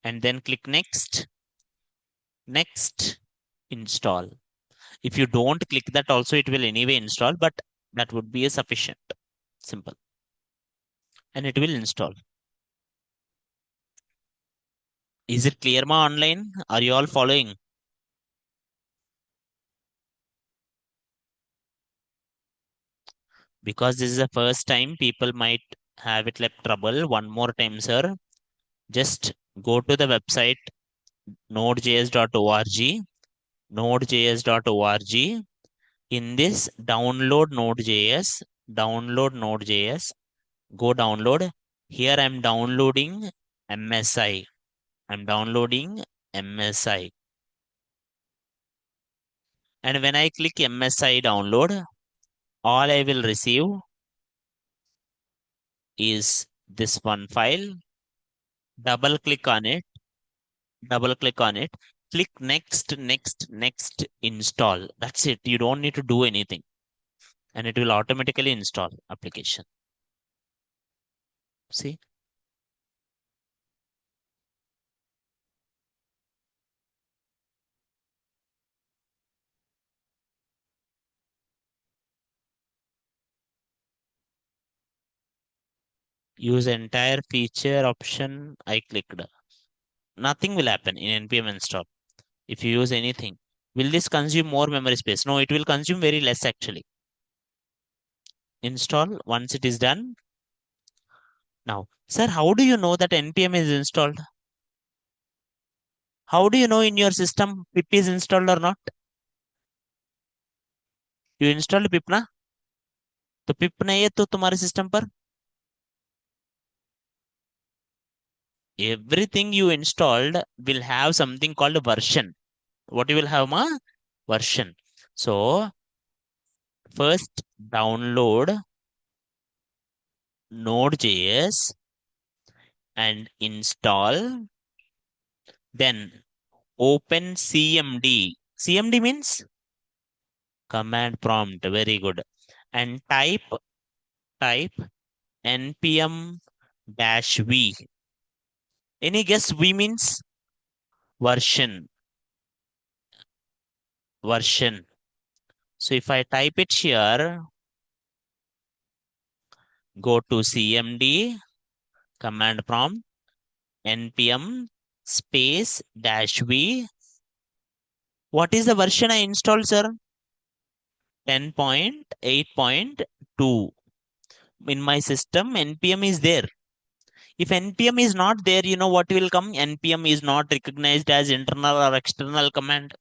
and then click next. Next. Install. If you don't click that also, it will anyway install, but that would be a sufficient. Simple. And it will install. Is it clear, ma, online? Are you all following? Because this is the first time, people might have it like trouble. One more time, sir. Just go to the website nodejs.org. Nodejs.org. In this, download Node.js, go download. Here I'm downloading MSI. I'm downloading MSI. And when I click MSI download, all I will receive is this one file. Double click on it. Double click on it. Click next, next, next, install. That's it. You don't need to do anything. And it will automatically install application. See, use entire feature option. I clicked. Nothing will happen in npm install if you use anything. Will this consume more memory space? No, it will consume very less actually. Install once it is done. Now, sir, how do you know that npm is installed? How do you know in your system pip is installed or not? You installed pip ना? तो pip नहीं है तो तुम्हारे system पर everything you installed will have something called version. What you will have, ma? Version. So first download Node.js and install. Then open CMD. CMD means command prompt. Very good. And type npm dash v. Any guess? V means version. Version. So if I type it here, go to CMD command prompt npm space dash v. What is the version I installed, sir? 10.8.2. In my system, npm is there. If npm is not there, you know what will come? Npm is not recognized as internal or external command.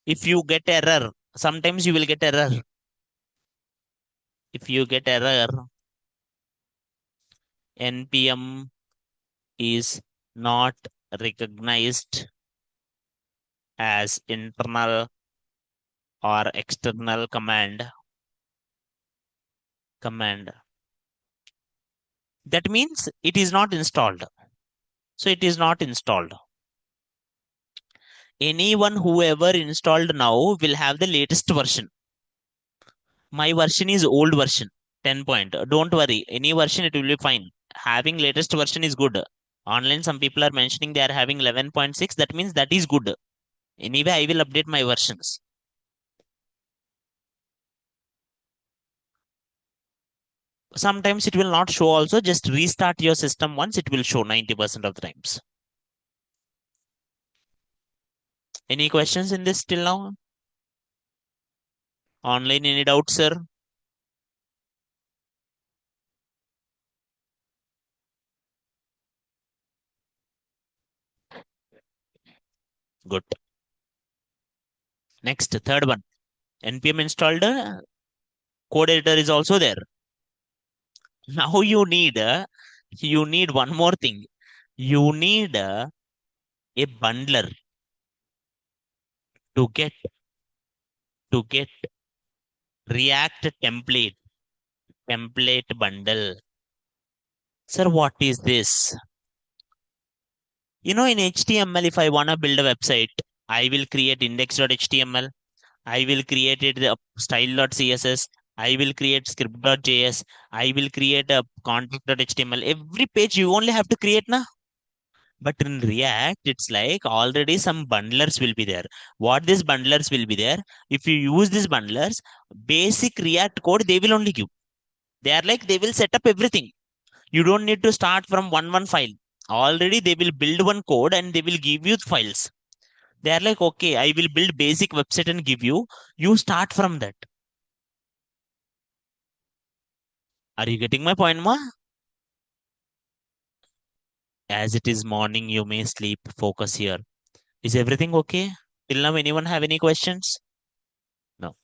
If you get error, sometimes you will get error. If you get error, npm is not recognized as internal or external command. That means it is not installed. So it is not installed. Anyone who ever installed now will have the latest version. My version is old version, 10 point. Don't worry, any version it will be fine. Having latest version is good. Online, some people are mentioning they are having 11.6. That means that is good. Anyway, I will update my versions. Sometimes it will not show also. Just restart your system once, it will show 90% of the times. Any questions in this till now? Online, any doubts, sir? Good. Next, third one. npm installed. Code editor is also there. Now you need one more thing. You need a bundler to get React template bundle. Sir, what is this? You know, in HTML, if I want to build a website, I will create index.html. I will create it style.css. I will create script.js. I will create a contact.html. Every page you only have to create na. But in React, it's like already some bundlers will be there. What these bundlers will be there? If you use these bundlers, basic React code they will only give. They are like they will set up everything. You don't need to start from one file. Already they will build one code and they will give you files. They are like, okay, I will build basic website and give you. You start from that. Are you getting my point, ma? As it is morning, you may sleep. Focus here. Is everything okay? Till now, anyone have any questions? No.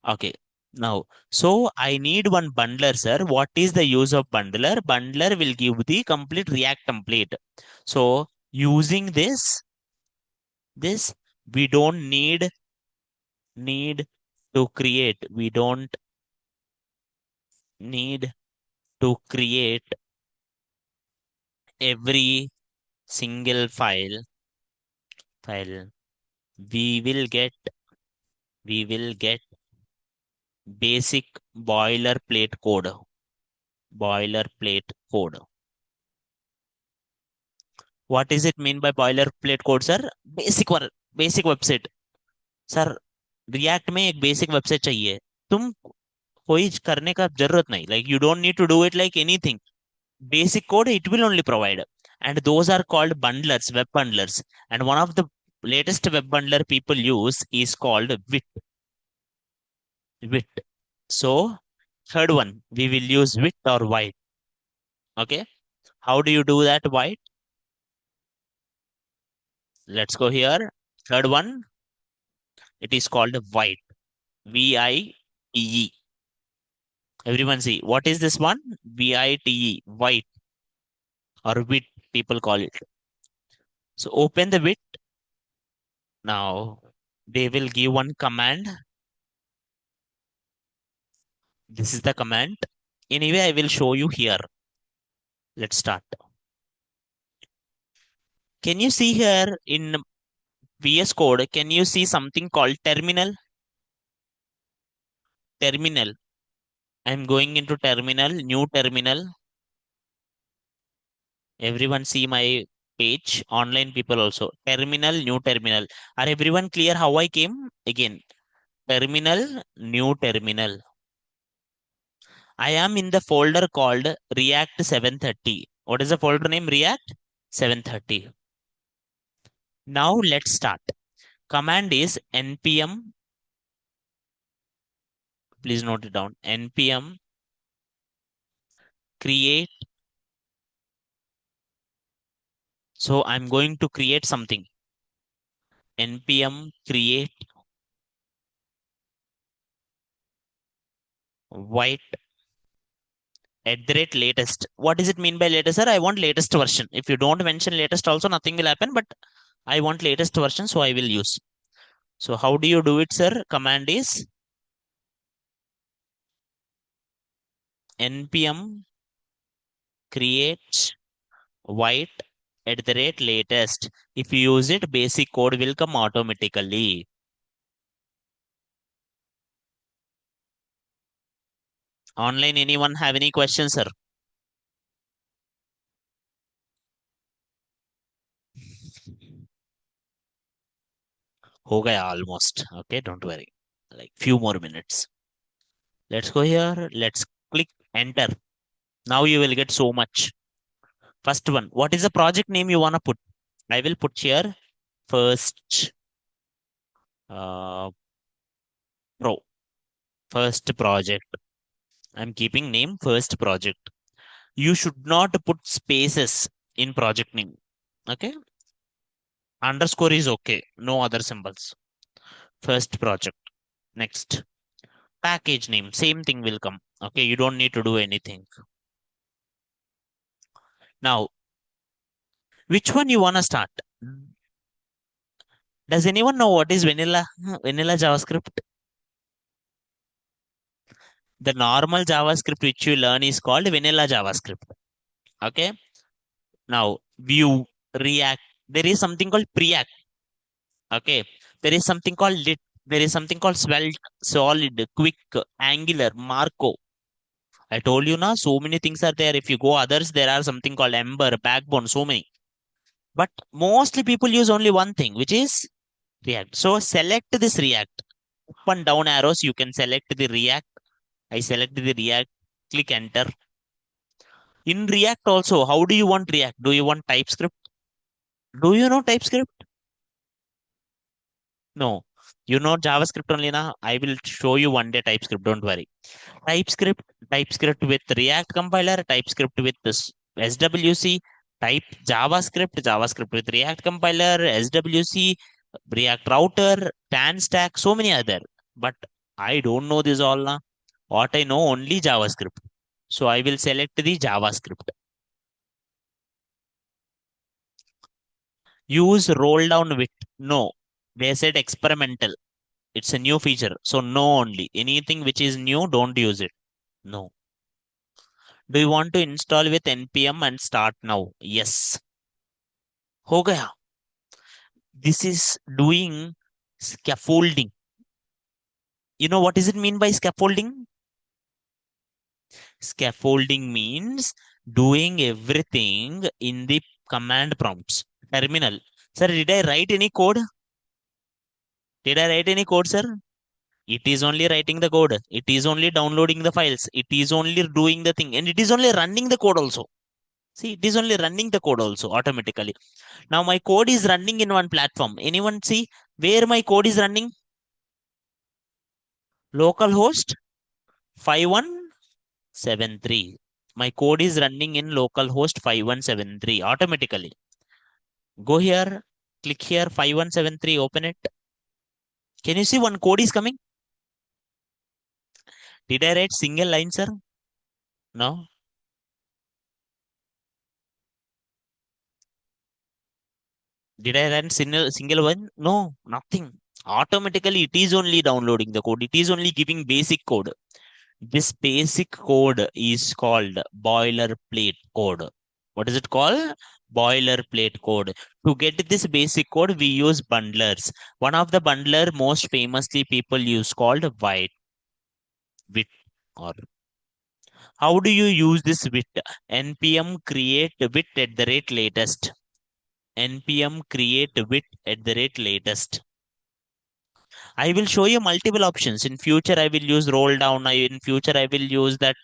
Okay. Now, so I need one bundler, sir. What is the use of bundler? Bundler will give the complete React template. So using this we don't need to create. We don't need to create every single file. We will get we will get basic boilerplate code. boilerplate code. What does it mean by boilerplate code, sir? Basic website sir. React में एक basic website चाहिए, तुम कोई करने का जरूरत नहीं, like you don't need to do it like anything. Basic code it will only provide, and those are called bundlers, web bundlers. And one of the latest web bundler people use is called wit. So third one we will use wit or white. Okay, how do you do that white? Let's go here. Third one, it is called white. Vite. Everyone see what is this one? Vite, white or wit, people call it. So open the wit. Now they will give one command. This is the command. Anyway, I will show you here. Let's start. Can you see here in VS Code, can you see something called terminal? Terminal. I'm going into terminal, new terminal. Everyone see my page, online people also. Terminal, new terminal. Are everyone clear how I came? Again, terminal, new terminal. I am in the folder called React 730. What is the folder name? React 730. Now let's start. Command is npm, please note it down, npm create. So I'm going to create something. Npm create white at the rate latest. What does it mean by latest, sir? I want latest version. If you don't mention latest also, nothing will happen, but I want latest version, so I will use. So how do you do it, sir? Command is npm create white at the rate latest. If you use it, basic code will come automatically. Online, anyone have any questions, sir? हो गया almost. Okay, don't worry. Like few more minutes. Let's go here. Let's click enter. Now you will get so much. First one. What is the project name you wanna put? I will put here first uh, pro. First project. I'm keeping name first project. You should not put spaces in project name. Okay. Underscore is okay. No other symbols. First project. Next. Package name. Same thing will come. Okay. You don't need to do anything. Now, which one you wanna start? Does anyone know what is vanilla JavaScript? The normal JavaScript which you learn is called vanilla JavaScript. Okay. Now, Vue, React. There is something called Preact. Okay. There is something called Lit. There is something called Svelte, Solid, Quick, Angular, Marco. I told you now, so many things are there. If you go others, there are something called Ember, Backbone, so many. But mostly people use only one thing, which is React. So select this React. Up and down arrows, you can select the React. I select the React, click enter. In React also, how do you want React? Do you want TypeScript? Do you know TypeScript? No. You know JavaScript only now. I will show you one day TypeScript. Don't worry. TypeScript, TypeScript with React compiler, TypeScript with this SWC, type JavaScript, JavaScript with React compiler, SWC, React router, tan stack, so many other. But I don't know this all now. What I know only JavaScript. So I will select the JavaScript. Use roll down width. No. They said experimental. It's a new feature. So no only. Anything which is new, don't use it. No. Do you want to install with npm and start now? Yes. हो गया. This is doing scaffolding. You know what does it mean by scaffolding? Scaffolding means doing everything in the command prompts. Terminal. Sir, did I write any code? Did I write any code, sir? It is only writing the code. It is only downloading the files. It is only doing the thing. And it is only running the code also. See, it is only running the code also automatically. Now my code is running in one platform. Anyone see where my code is running? Localhost 5173. My code is running in localhost 5173 automatically. Go here, click here 5173, open it. Can you see one code is coming? Did I write single line, sir? No. Did I run single one? No, nothing. Automatically, it is only downloading the code. It is only giving basic code. This basic code is called boilerplate code. What is it called? Boilerplate code. To get this basic code, we use bundlers. One of the bundler most famously people use called white wit or how do you use this wit? npm create wit at the rate latest. npm create wit at the rate latest. I will show you multiple options. In future, I will use roll down. In future, I will use that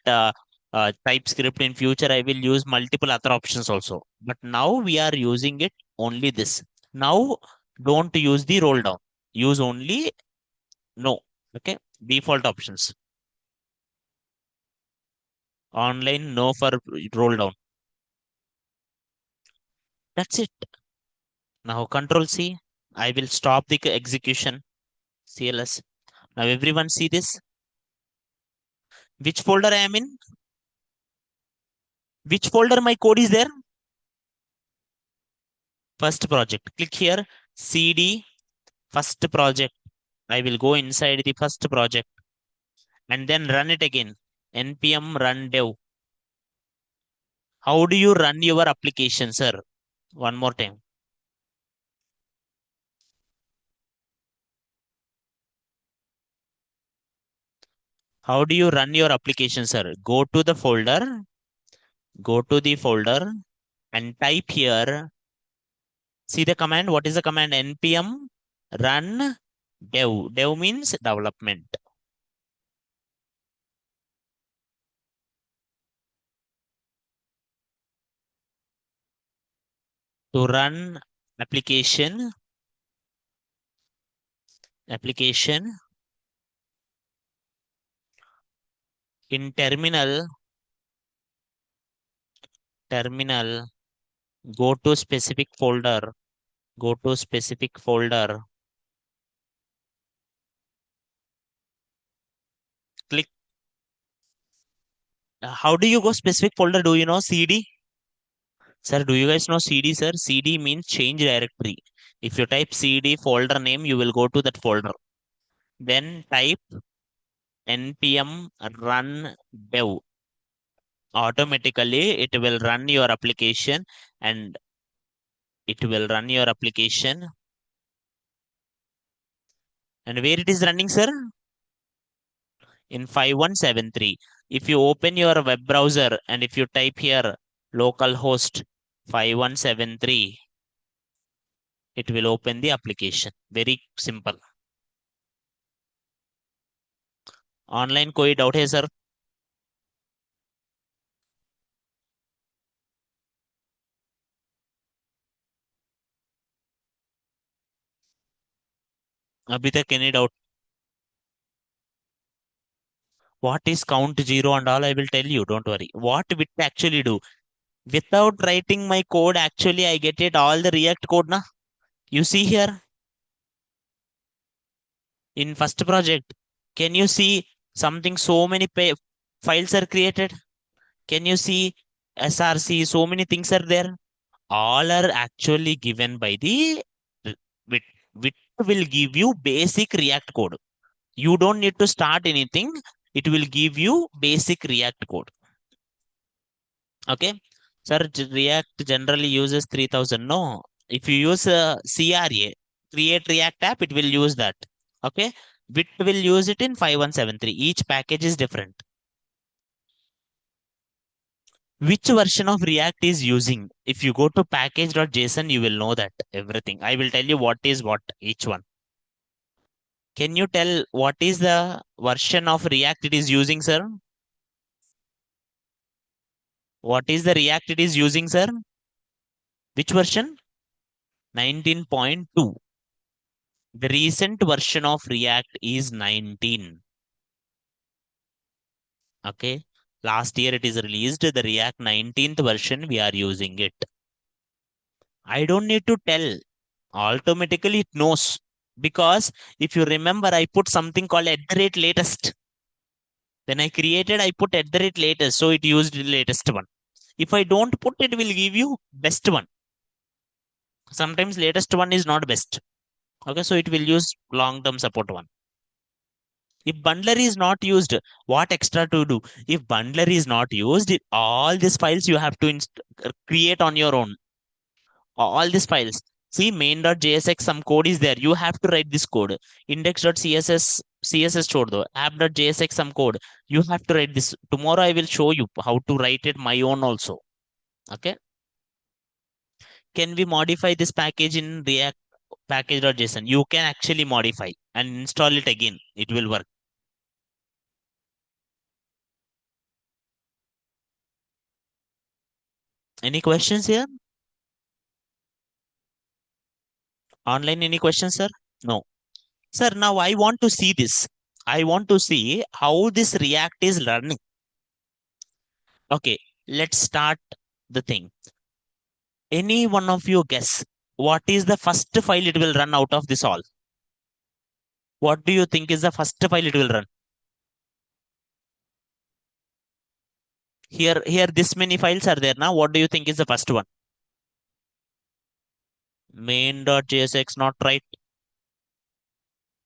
TypeScript. In future, I will use multiple other options also. But now we are using it only this. Now, don't use the roll down. Use only no. Okay. Default options. Online, no for roll down. That's it. Now, Control C. I will stop the execution. CLS. Now, everyone see this. Which folder I am in? Which folder my code is there? First project. Click here, CD, first project. I will go inside the first project and then run it again. npm run dev. How do you run your application, sir? One more time. How do you run your application, sir? Go to the folder and type here. See the command. What is the command? npm run dev. Dev means development. To run application in terminal, go to specific folder, go to specific folder, click. How do you go specific folder? Do you know CD? Sir, do you guys know CD, sir? CD means change directory. If you type CD folder name, you will go to that folder. Then type npm run dev. Automatically, it will run your application and it will run your application. And where it is running, sir? In 5173. If you open your web browser and if you type here localhost 5173, it will open the application. Very simple. Online कोई doubt है sir? अभी तक any doubt? What is count zero and all? I will tell you. Don't worry. What it actually do? Without writing my code, actually I get it all the React code na. You see here in first project. Can you see something? So many files are created. Can you see src? So many things are there. All are actually given by the wit. Wit will give you basic React code. You don't need to start anything. It will give you basic React code. Okay. Sir, React generally uses 3000. No. If you use CRA, create React app, it will use that. Okay. Wit will use it in 5173. Each package is different. Which version of React is using? If you go to package.json, you will know that everything. I will tell you what is what, each one. Can you tell what is the version of React it is using, sir? What is the React it is using, sir? Which version? 19.2. The recent version of React is 19. Okay. Last year it is released, the React 19th version, we are using it. I don't need to tell. Automatically it knows. Because if you remember, I put something called @latest. When I created, I put @latest. So it used the latest one. If I don't put, it will give you best one. Sometimes latest one is not best. Okay, so it will use long-term support one. If bundler is not used, what extra to do? If bundler is not used, all these files you have to create on your own. All these files. See, main.jsx, some code is there. You have to write this code. Index.css, CSS chhod do. App.jsx, some code. You have to write this. Tomorrow I will show you how to write it my own also. Okay. Can we modify this package in React package.json? You can actually modify and install it again. It will work. Any questions here? Online, any questions, sir? No. Sir, now I want to see this. I want to see how this React is learning. Okay, let's start the thing. Any one of you guess what is the first file it will run out of this all? What do you think is the first file it will run? Here, this many files are there now. What do you think is the first one? Main.jsx, not right.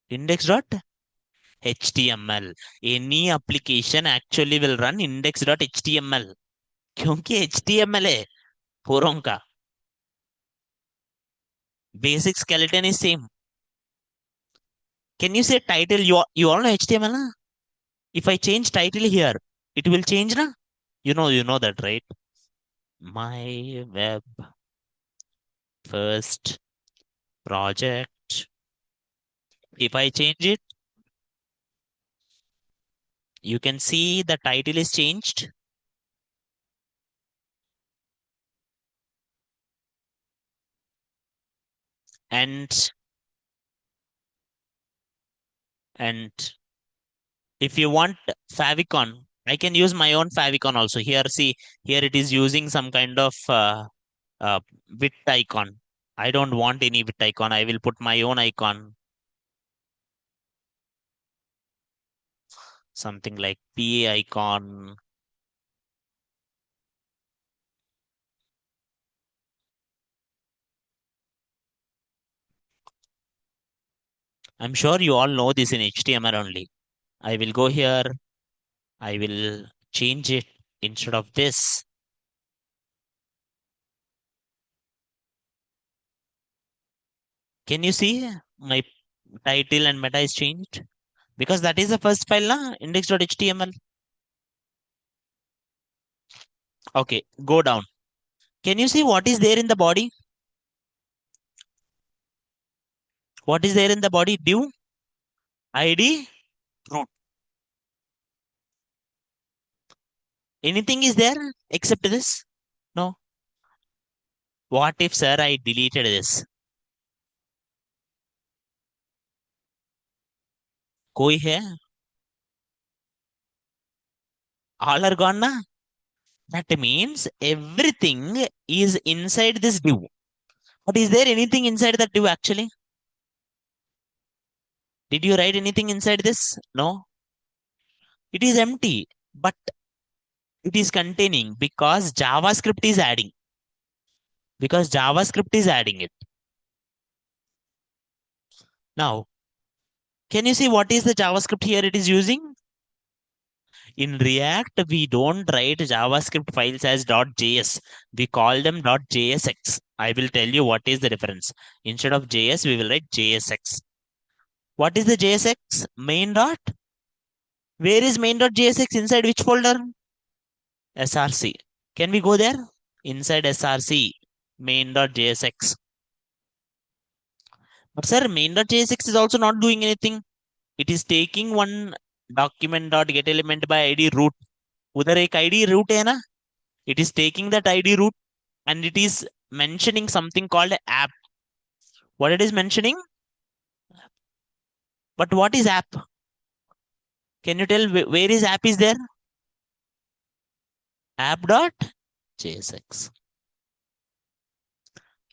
Index.html. Any application actually will run index.html. क्योंकि HTML है फोरों का. Basic skeleton is same. Can you say title? You all know HTML, na? If I change title here, it will change, na? You know that, right? My web first project. If I change it, you can see the title is changed. And and if you want favicon, I can use my own favicon also. Here, see, here it is using some kind of width icon. I don't want any width icon. I will put my own icon. Something like PA icon. I'm sure you all know this in HTML only. I will go here. I will change it instead of this. Can you see my title and meta is changed? Because that is the first file, na? Index.html. Okay, go down. Can you see what is there in the body? What is there in the body? Div, ID, root. Anything is there except this? No. What if, sir, I deleted this? कोई है? All are gone, na? That means everything is inside this div. But is there anything inside that div actually? Did you write anything inside this? No. It is empty, but it is containing because JavaScript is adding. Because JavaScript is adding it. Now, can you see what is the JavaScript here it is using? In React, we don't write JavaScript files as .js. We call them .jsx. I will tell you what is the difference. Instead of JS, we will write JSX. What is the JSX? Main dot. Where is main.jsx? Inside which folder? SRC. Can we go there? Inside src main.jsx. But sir, main.jsx is also not doing anything. It is taking one document dot get element by id root. उधर एक id root है ना? It is taking that id root and it is mentioning something called app. What it is mentioning? But what is app? Can you tell where is app is there? App.jsx.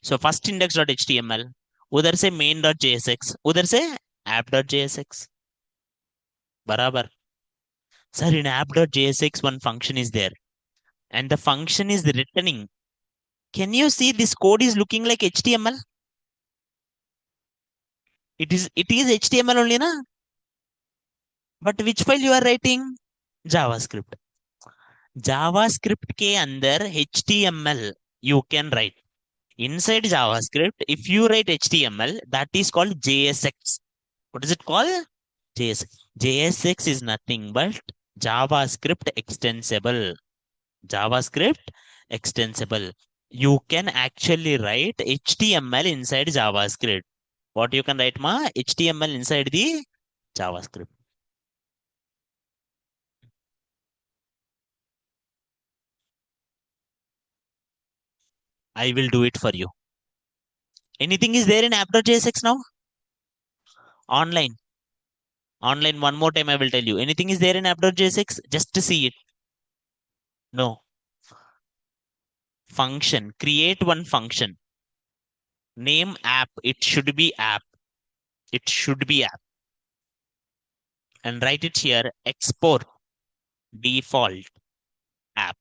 So first index.html, उधर से main.jsx, उधर से app.jsx. बराबर. Sir, in app.jsx, one function is there, and the function is returning. Can you see this code is looking like HTML? It is HTML only, na? But which file you are writing? JavaScript. JavaScript के अंदर HTML you can write. Inside JavaScript, if you write HTML, that is called JSX. What is it called? JSX. JSX is nothing but JavaScript extensible. JavaScript extensible. You can actually write HTML inside JavaScript. What you can write, ma? HTML inside the JavaScript. I will do it for you. Anything is there in app.jsx now? Online. Online, one more time I will tell you. Anything is there in app.jsx? Just to see it. No. Function. Create one function. Name app. It should be app. It should be app. And write it here. Export default app.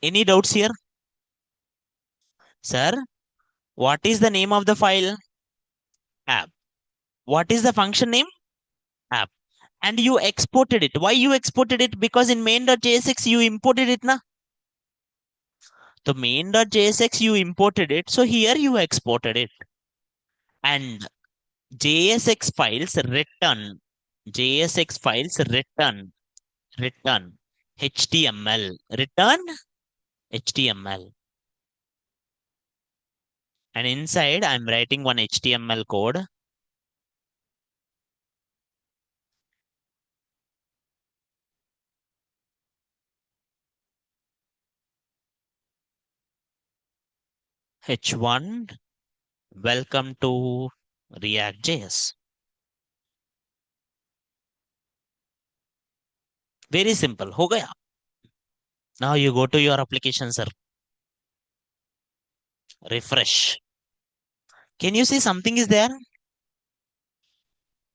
Any doubts here? Sir, what is the name of the file? App. What is the function name? App. And you exported it. Why you exported it? Because in main.jsx you imported it, na? So main.jsx you imported it. So here you exported it. And JSX files return. JSX files return HTML. Return HTML. And inside I'm writing one HTML code. H1, welcome to React.js. Very simple. हो गया. Now you go to your application, sir. Refresh. Can you see something is there?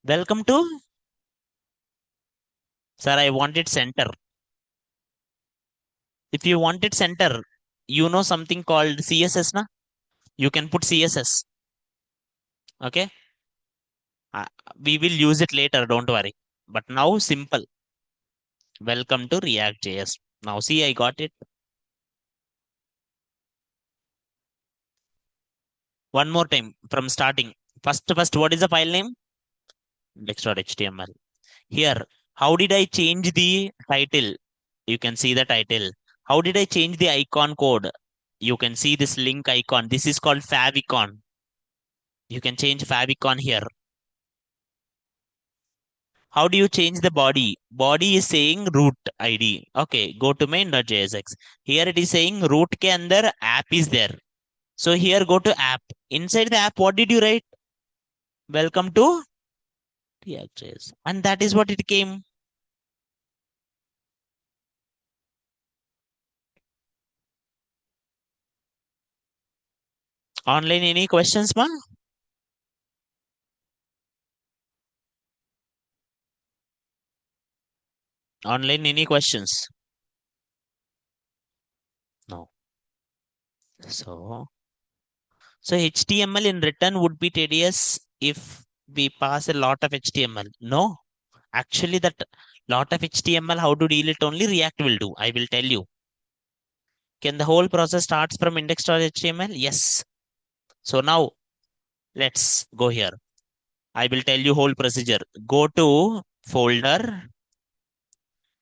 Welcome to. Sir, I want it center. If you want it center, you know something called CSS, na? You can put CSS. Okay. Uh, we will use it later. Don't worry. But now simple. Welcome to React.js. Now see, I got it. One more time from starting. First, what is the file name? Index.html. Here, how did I change the title? You can see the title. How did I change the icon code? You can see this link icon. This is called favicon. You can change favicon here. How do you change the body? Body is saying root ID. Okay, go to main.jsx. Here it is saying root ke andar app is there. So here go to app. Inside the app, what did you write? Welcome to React.js. And that is what it came. Online, any questions, ma? Online, any questions? No. So HTML in return would be tedious if we pass a lot of HTML. No, actually that lot of HTML, how to deal it only React will do. I will tell you. Can the whole process starts from index.html? Yes. So now let's go here. I will tell you whole procedure. Go to folder,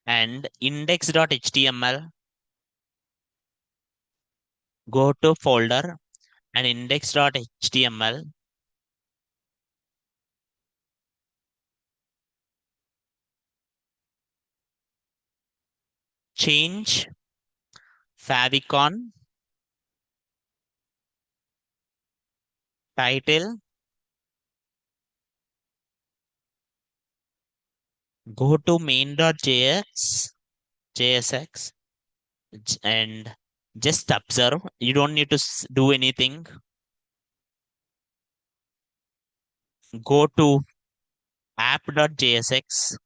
and index.html. Go to folder and index.html. Change favicon title. Go to main.js, JSX, and just observe. You don't need to do anything. Go to app.jsx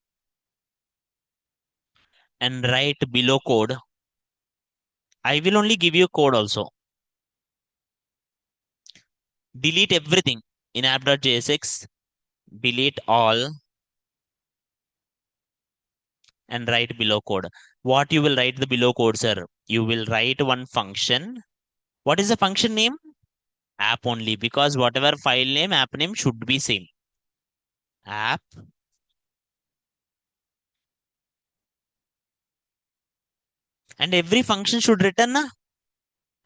and write below code. I will only give you code also. Delete everything in app.jsx. Delete all and write below code. What you will write the below code, sir? You will write one function. What is the function name? App only, because whatever file name, app name should be same. App, and every function should return.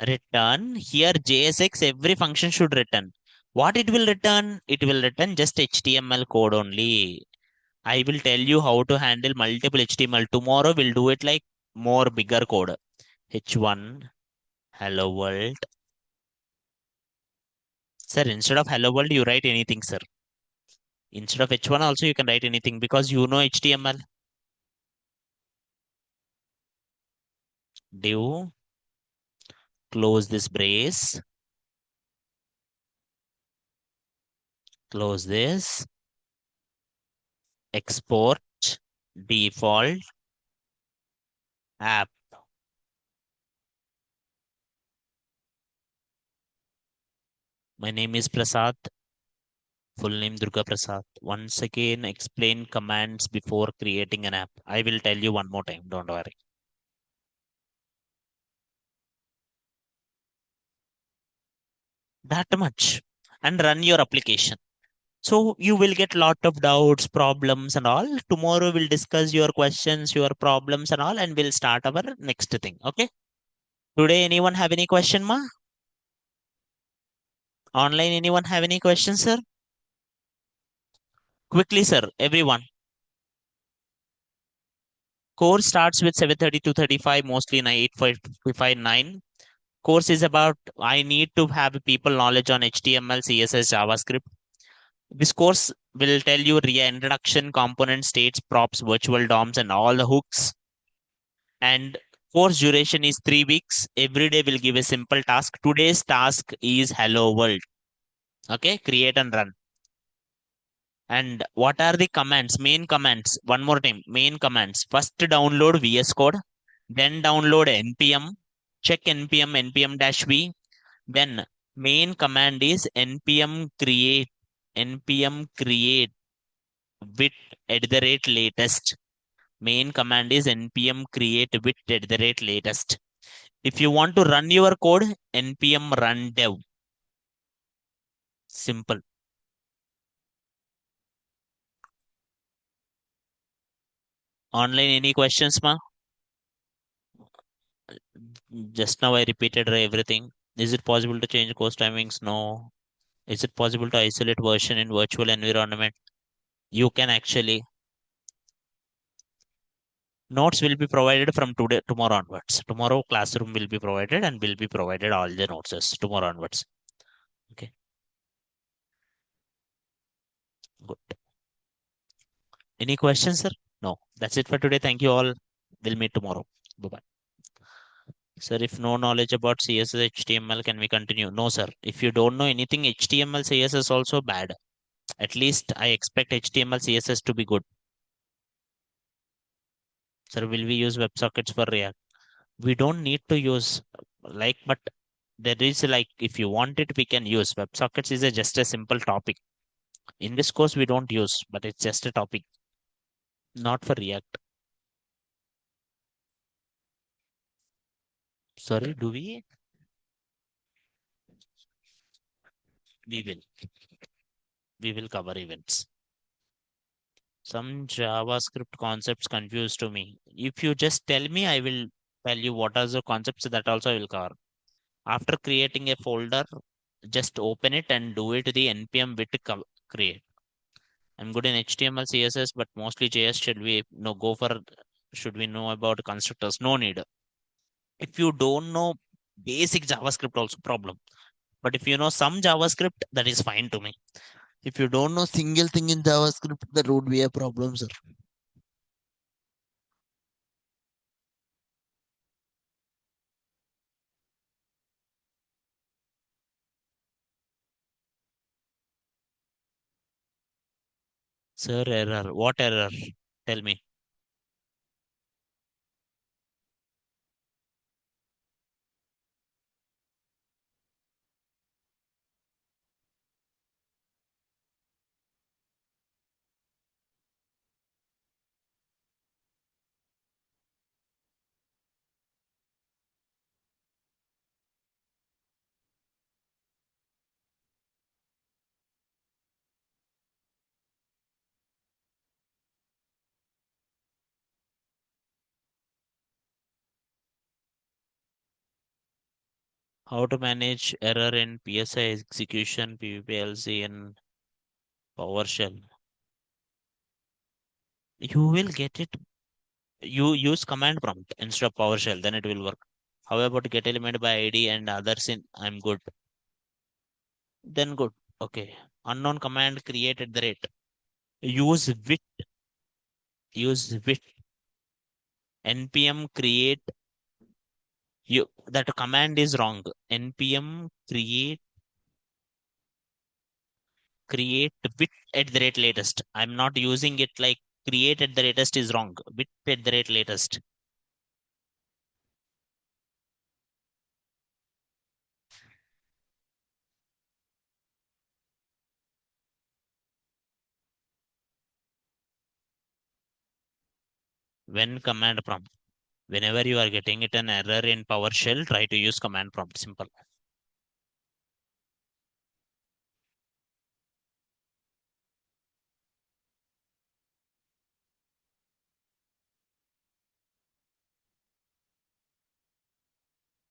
Return here JSX, every function should return. What it will return? It will return just HTML code only. I will tell you how to handle multiple HTML. Tomorrow we'll do it like more bigger code. H1 hello world. Sir, instead of hello world, you write anything, sir. Instead of H1 also you can write anything because you know HTML. Div, close this brace, close this, export, default, app. My name is Prasad. Full name Durga Prasad. Once again, explain commands before creating an app. I will tell you one more time. Don't worry. That much. And run your application. So you will get lot of doubts, problems and all. Tomorrow we'll discuss your questions, your problems and all, and we'll start our next thing. Okay. Today, anyone have any question, ma? Online, anyone have any questions, sir? Quickly, sir. Everyone. Course starts with 7:30 to 35, mostly in 8:59. Course is about I need to have people knowledge on HTML, CSS, JavaScript. This course will tell you introduction, component states, props, virtual DOMs, and all the hooks. And course duration is 3 weeks. Every day will give a simple task. Today's task is hello world. Okay, create and run. And what are the commands? Main commands. One more time. Main commands. First download VS Code. Then download NPM. Check NPM, NPM-V. Then main command is npm create with @latest. Main command is npm create with @latest. If you want to run your code, npm run dev. Simple. Online, any questions, ma? Just now I repeated everything. Is it possible to change course timings? No. Is it possible to isolate version in virtual environment? You can actually. Notes will be provided from today, tomorrow onwards. Tomorrow classroom will be provided and will be provided all the notes tomorrow onwards. Okay, good. Any questions, sir? No. That's it for today. Thank you all. We'll meet tomorrow. Bye bye. Sir, if no knowledge about CSS, HTML, can we continue? No, sir. If you don't know anything, HTML, CSS also bad. At least I expect HTML, CSS to be good. Sir, will we use WebSockets for React? We don't need to use but there is if you want it, we can use WebSockets is just a simple topic. In this course, we don't use, but it's just a topic, not for React. Sorry, do we? We will. We will cover events. Some JavaScript concepts confused to me. If you just tell me, I will tell you what are the concepts that also I will cover. After creating a folder, just open it and do it the npm with create. I'm good in HTML, CSS, but mostly JS. Should we no go for? Should we know about constructors? No need. If you don't know basic JavaScript, also problem. But if you know some JavaScript, that is fine to me. If you don't know single thing in JavaScript, that would be a problem, sir. Sir, error. What error? Tell me. How to manage error in PSI execution, PVPLC, and PowerShell? You will get it. You use command prompt instead of PowerShell, then it will work. How about get element by ID and others in? I'm good. Then good. Okay. Unknown command create at the rate. Use with. Use with. npm create. You that command is wrong. npm create with at the rate latest. I'm not using it like create at the latest is wrong. With at the rate latest. When command prompt. Whenever you are getting it an error in PowerShell, try to use command prompt. Simple.